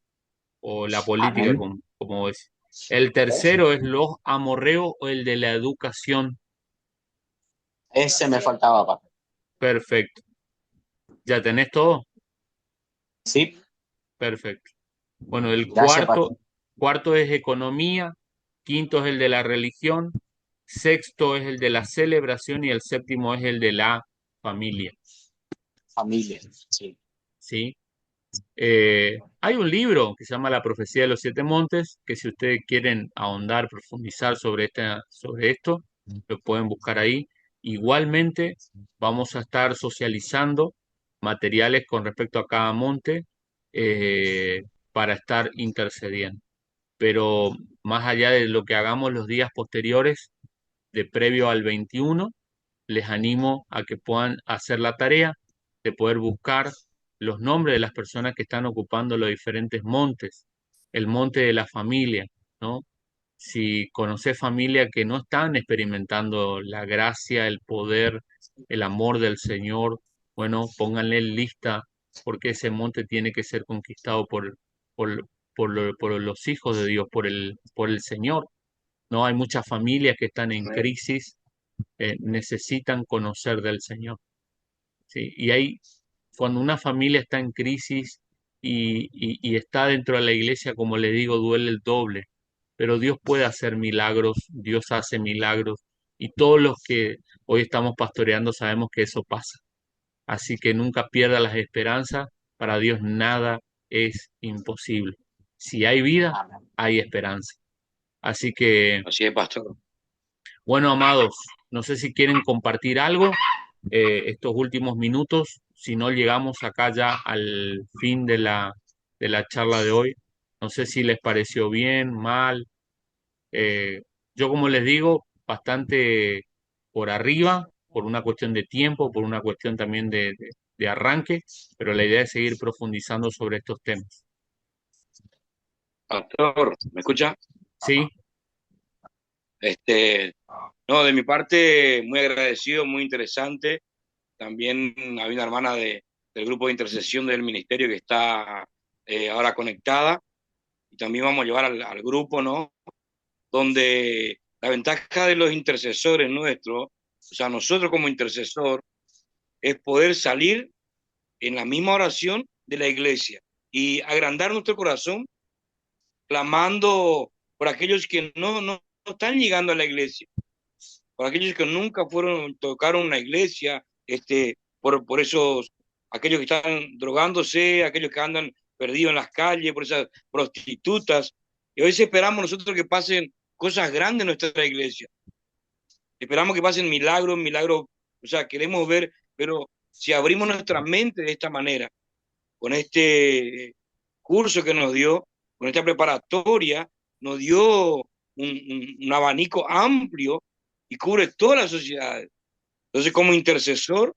o la política, Amén. como es. El tercero es los amorreos o el de la educación. Ese me faltaba, pastor. Perfecto. ¿Ya tenés todo? Sí, Perfecto. Bueno, el gracias, pastor. cuarto es economía, quinto es el de la religión, sexto es el de la celebración y el séptimo es el de la familia. Familia, sí. ¿Sí? Hay un libro que se llama La Profecía de los Siete Montes, que si ustedes quieren ahondar, profundizar sobre esto, lo pueden buscar ahí. Igualmente, vamos a estar socializando materiales con respecto a cada monte eh, para estar intercediendo. Pero más allá de lo que hagamos los días posteriores, de previo al 21, les animo a que puedan hacer la tarea de poder buscar los nombres de las personas que están ocupando los diferentes montes, el monte de la familia, ¿no? Si conoces familia que no están experimentando la gracia, el poder, el amor del Señor, bueno, pónganle en lista porque ese monte tiene que ser conquistado por, por los hijos de Dios, por el Señor, ¿no? Hay muchas familias que están en crisis, necesitan conocer del Señor. ¿Sí? Y ahí, cuando una familia está en crisis y está dentro de la iglesia, como le digo, duele el doble. Pero Dios puede hacer milagros, Dios hace milagros, y todos los que hoy estamos pastoreando sabemos que eso pasa. Así que nunca pierda las esperanzas, para Dios nada es imposible. Si hay vida, Amén. hay esperanza. Así que, Así es, pastor. bueno, amados, no sé si quieren compartir algo estos últimos minutos, si no llegamos acá ya al fin de la charla de hoy. No sé si les pareció bien, mal. Yo, como les digo, bastante por arriba, por una cuestión de tiempo, por una cuestión también de arranque, pero la idea es seguir profundizando sobre estos temas. Pastor, ¿me escucha? ¿Sí? No, de mi parte, muy agradecido, muy interesante. También había una hermana del grupo de intercesión del ministerio que está ahora conectada y también vamos a llevar al grupo, ¿no? Donde la ventaja de los intercesores nuestros, o sea, nosotros como intercesor, es poder salir en la misma oración de la iglesia y agrandar nuestro corazón clamando por aquellos que no están llegando a la iglesia, por aquellos que nunca fueron, tocaron una iglesia, por esos, aquellos que están drogándose, aquellos que andan perdidos en las calles, por esas prostitutas. Y a veces esperamos nosotros que pasen cosas grandes en nuestra iglesia. Esperamos que pasen milagros, milagros, o sea, queremos ver, pero si abrimos nuestra mente de esta manera, con este curso que nos dio, con esta preparatoria, nos dio un abanico amplio y cubre todas las sociedades. Entonces, como intercesor,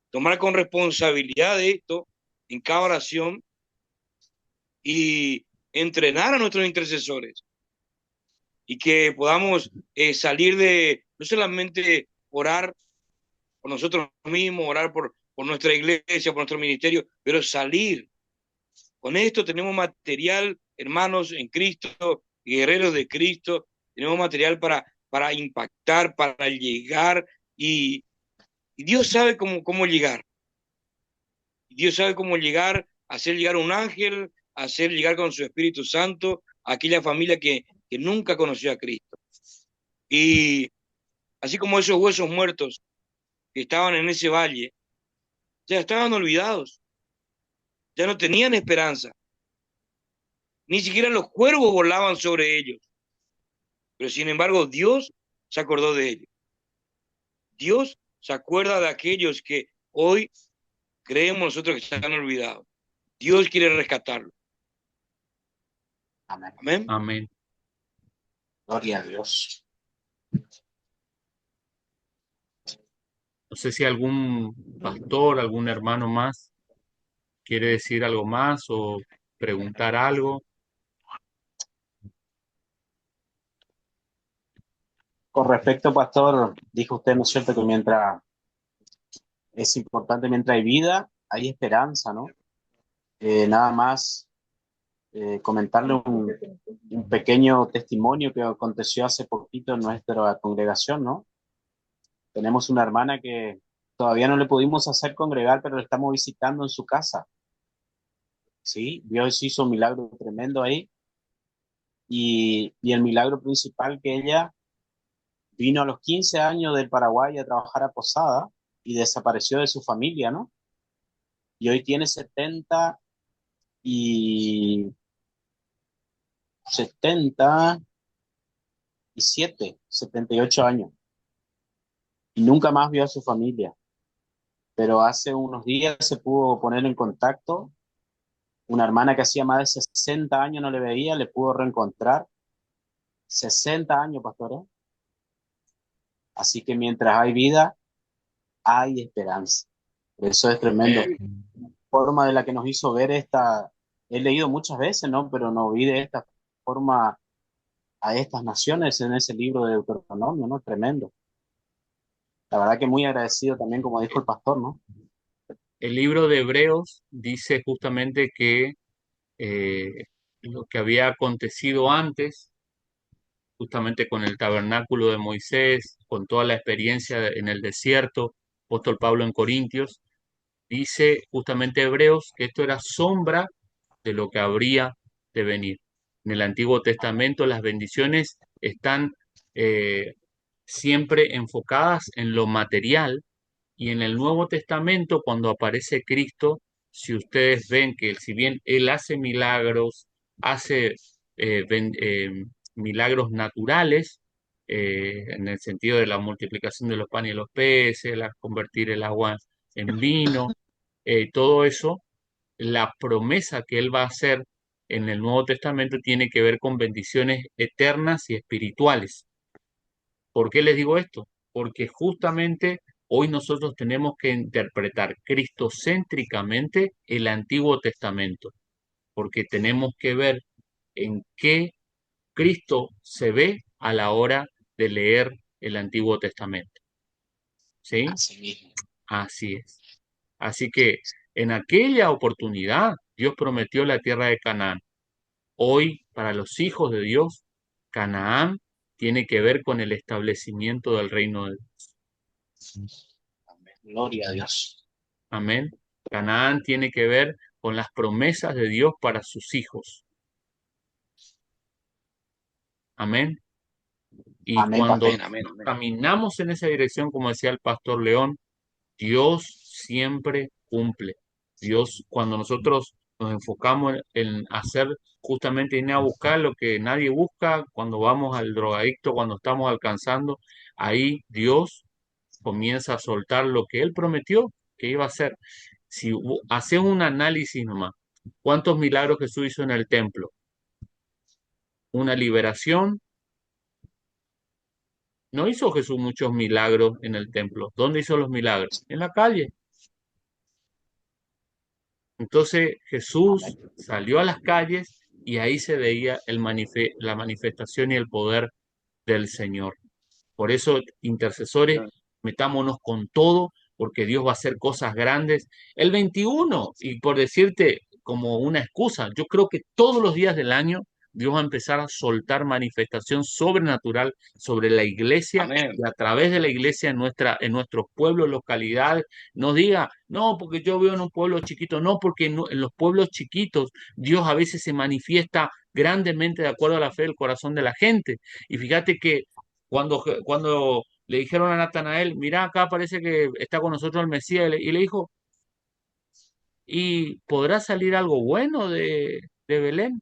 tomar con responsabilidad de esto en cada oración y entrenar a nuestros intercesores y que podamos salir de no solamente orar por nosotros mismos, orar por nuestra iglesia, por nuestro ministerio, pero salir. Con esto tenemos material, hermanos en Cristo, guerreros de Cristo, tenemos material para impactar, para llegar y Dios sabe cómo llegar. Dios sabe cómo llegar, hacer llegar un ángel, hacer llegar con su Espíritu Santo a aquella familia que nunca conoció a Cristo. Y así como esos huesos muertos que estaban en ese valle, ya estaban olvidados, ya no tenían esperanza. Ni siquiera los cuervos volaban sobre ellos. Pero sin embargo, Dios se acordó de ellos. Dios se acuerda de aquellos que hoy creemos nosotros que están olvidados. Dios quiere rescatarlos. Amén. Amén. Amén. Gloria a Dios. No sé si algún pastor, algún hermano más quiere decir algo más o preguntar algo. Con respecto, pastor, dijo usted, ¿no es cierto?, que mientras es importante, mientras hay vida, hay esperanza, ¿no? Nada más comentarle un pequeño testimonio que aconteció hace poquito en nuestra congregación, ¿no? Tenemos una hermana que todavía no le pudimos hacer congregar, pero la estamos visitando en su casa. Sí, Dios hizo un milagro tremendo ahí. Y el milagro principal, que ella vino a los 15 años del Paraguay a trabajar a Posada y desapareció de su familia, ¿no? Y hoy tiene y 78 años y nunca más vio a su familia. Pero hace unos días se pudo poner en contacto. Una hermana que hacía más de 60 años no le veía, le pudo reencontrar. 60 años, pastor, ¿eh? Así que mientras hay vida, hay esperanza. Eso es tremendo. Forma de la que nos hizo ver esta, he leído muchas veces, ¿no? Pero no vi de esta forma a estas naciones en ese libro de Deuteronomio, ¿no? Tremendo. La verdad que muy agradecido también, como dijo el pastor, ¿no? El libro de Hebreos dice justamente que lo que había acontecido antes, justamente con el tabernáculo de Moisés, con toda la experiencia en el desierto, apóstol Pablo en Corintios, dice justamente Hebreos que esto era sombra de lo que habría de venir. En el Antiguo Testamento las bendiciones están eh, siempre enfocadas en lo material, y en el Nuevo Testamento, cuando aparece Cristo, si ustedes ven que si bien Él hace milagros, hace milagros naturales, en el sentido de la multiplicación de los panes y los peces, la convertir el agua en vino, todo eso, la promesa que Él va a hacer en el Nuevo Testamento tiene que ver con bendiciones eternas y espirituales. ¿Por qué les digo esto? Porque justamente hoy nosotros tenemos que interpretar cristocéntricamente el Antiguo Testamento, porque tenemos que ver en qué Cristo se ve a la hora de leer el Antiguo Testamento. ¿Sí? Así mismo. Así es. Así que en aquella oportunidad Dios prometió la tierra de Canaán. Hoy, para los hijos de Dios, Canaán tiene que ver con el establecimiento del reino de Dios. Amén. Gloria a Dios. Amén. Canaán tiene que ver con las promesas de Dios para sus hijos. Amén. Y Amén, cuando pastor. Amén, amén. caminamos en esa dirección, como decía el pastor León, Dios siempre cumple. Dios, cuando nosotros Nos enfocamos en hacer justamente ir a buscar lo que nadie busca cuando vamos al drogadicto, cuando estamos alcanzando. Ahí Dios comienza a soltar lo que Él prometió que iba a hacer. Si haces un análisis nomás, ¿cuántos milagros Jesús hizo en el templo? Una liberación. No hizo Jesús muchos milagros en el templo. ¿Dónde hizo los milagros? En la calle. Entonces Jesús Amén. salió a las calles y ahí se veía la manifestación y el poder del Señor. Por eso, intercesores, metámonos con todo, porque Dios va a hacer cosas grandes. El 21, y por decirte como una excusa, yo creo que todos los días del año Dios va a empezar a soltar manifestación sobrenatural sobre la iglesia Amén. y a través de la iglesia en nuestros pueblos, localidades. Nos diga, no, porque yo veo en un pueblo chiquito, no, porque en los pueblos chiquitos Dios a veces se manifiesta grandemente de acuerdo a la fe del corazón de la gente. Y fíjate que cuando le dijeron a Natanael, mira, acá parece que está con nosotros el Mesías, y le dijo, ¿y podrá salir algo bueno de Belén?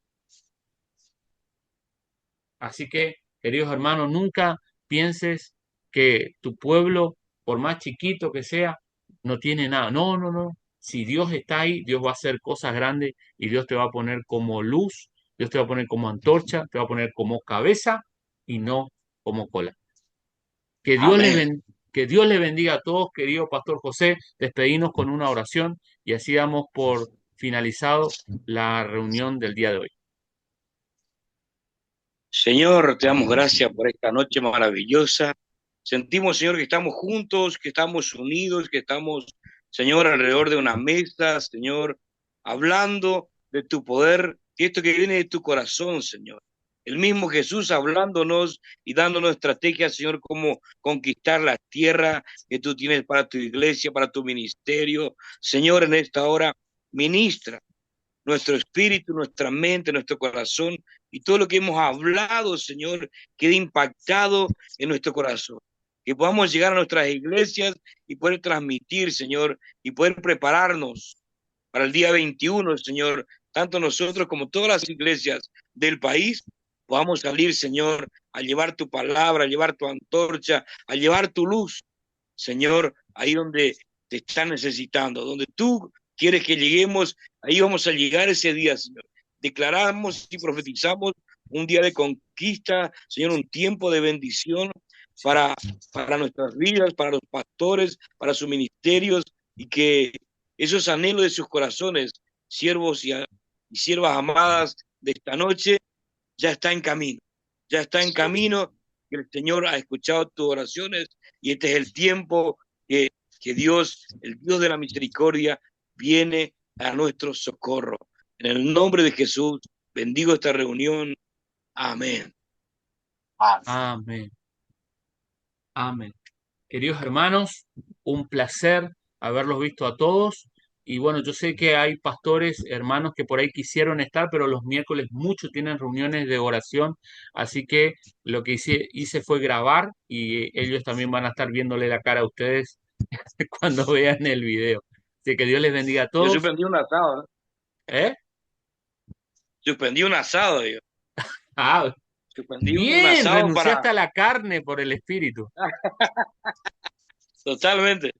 Así que, queridos hermanos, nunca pienses que tu pueblo, por más chiquito que sea, no tiene nada. No, no, no. Si Dios está ahí, Dios va a hacer cosas grandes y Dios te va a poner como luz, Dios te va a poner como antorcha, te va a poner como cabeza y no como cola. Que Dios les Amén. ben- que Dios les bendiga a todos, querido Pastor José. Despedimos con una oración y así damos por finalizado la reunión del día de hoy. Señor, te damos gracias por esta noche maravillosa. Sentimos, Señor, que estamos juntos, que estamos unidos, que estamos, Señor, alrededor de una mesa, Señor, hablando de tu poder, que esto que viene de tu corazón, Señor. El mismo Jesús hablándonos y dándonos estrategias, Señor, cómo conquistar la tierra que tú tienes para tu iglesia, para tu ministerio. Señor, en esta hora, ministra nuestro espíritu, nuestra mente, nuestro corazón y todo lo que hemos hablado, Señor, quede impactado en nuestro corazón. Que podamos llegar a nuestras iglesias y poder transmitir, Señor, y poder prepararnos para el día 21, Señor, tanto nosotros como todas las iglesias del país, podamos salir, Señor, a llevar tu palabra, a llevar tu antorcha, a llevar tu luz, Señor, ahí donde te están necesitando, donde tú quieres que lleguemos, ahí vamos a llegar ese día, Señor. Declaramos y profetizamos un día de conquista, Señor, un tiempo de bendición para, para nuestras vidas, para los pastores, para sus ministerios, y que esos anhelos de sus corazones, siervos y siervas amadas de esta noche, ya está en camino, ya está en camino, que el Señor ha escuchado tus oraciones y este es el tiempo que, que Dios, el Dios de la misericordia, viene a nuestro socorro. En el nombre de Jesús, bendigo esta reunión. Amén. Amén. Amén. Amén. Queridos hermanos, un placer haberlos visto a todos. Y bueno, yo sé que hay pastores, hermanos que por ahí quisieron estar, pero los miércoles muchos tienen reuniones de oración. Así que lo que hice fue grabar y ellos también van a estar viéndole la cara a ustedes cuando vean el video. Así que Dios les bendiga a Yo todos. suspendí un asado, ¿no? ¿Eh? Suspendí un asado, yo. Ah, Suspendí un bien, asado para... renunciaste a la carne por el espíritu. Totalmente.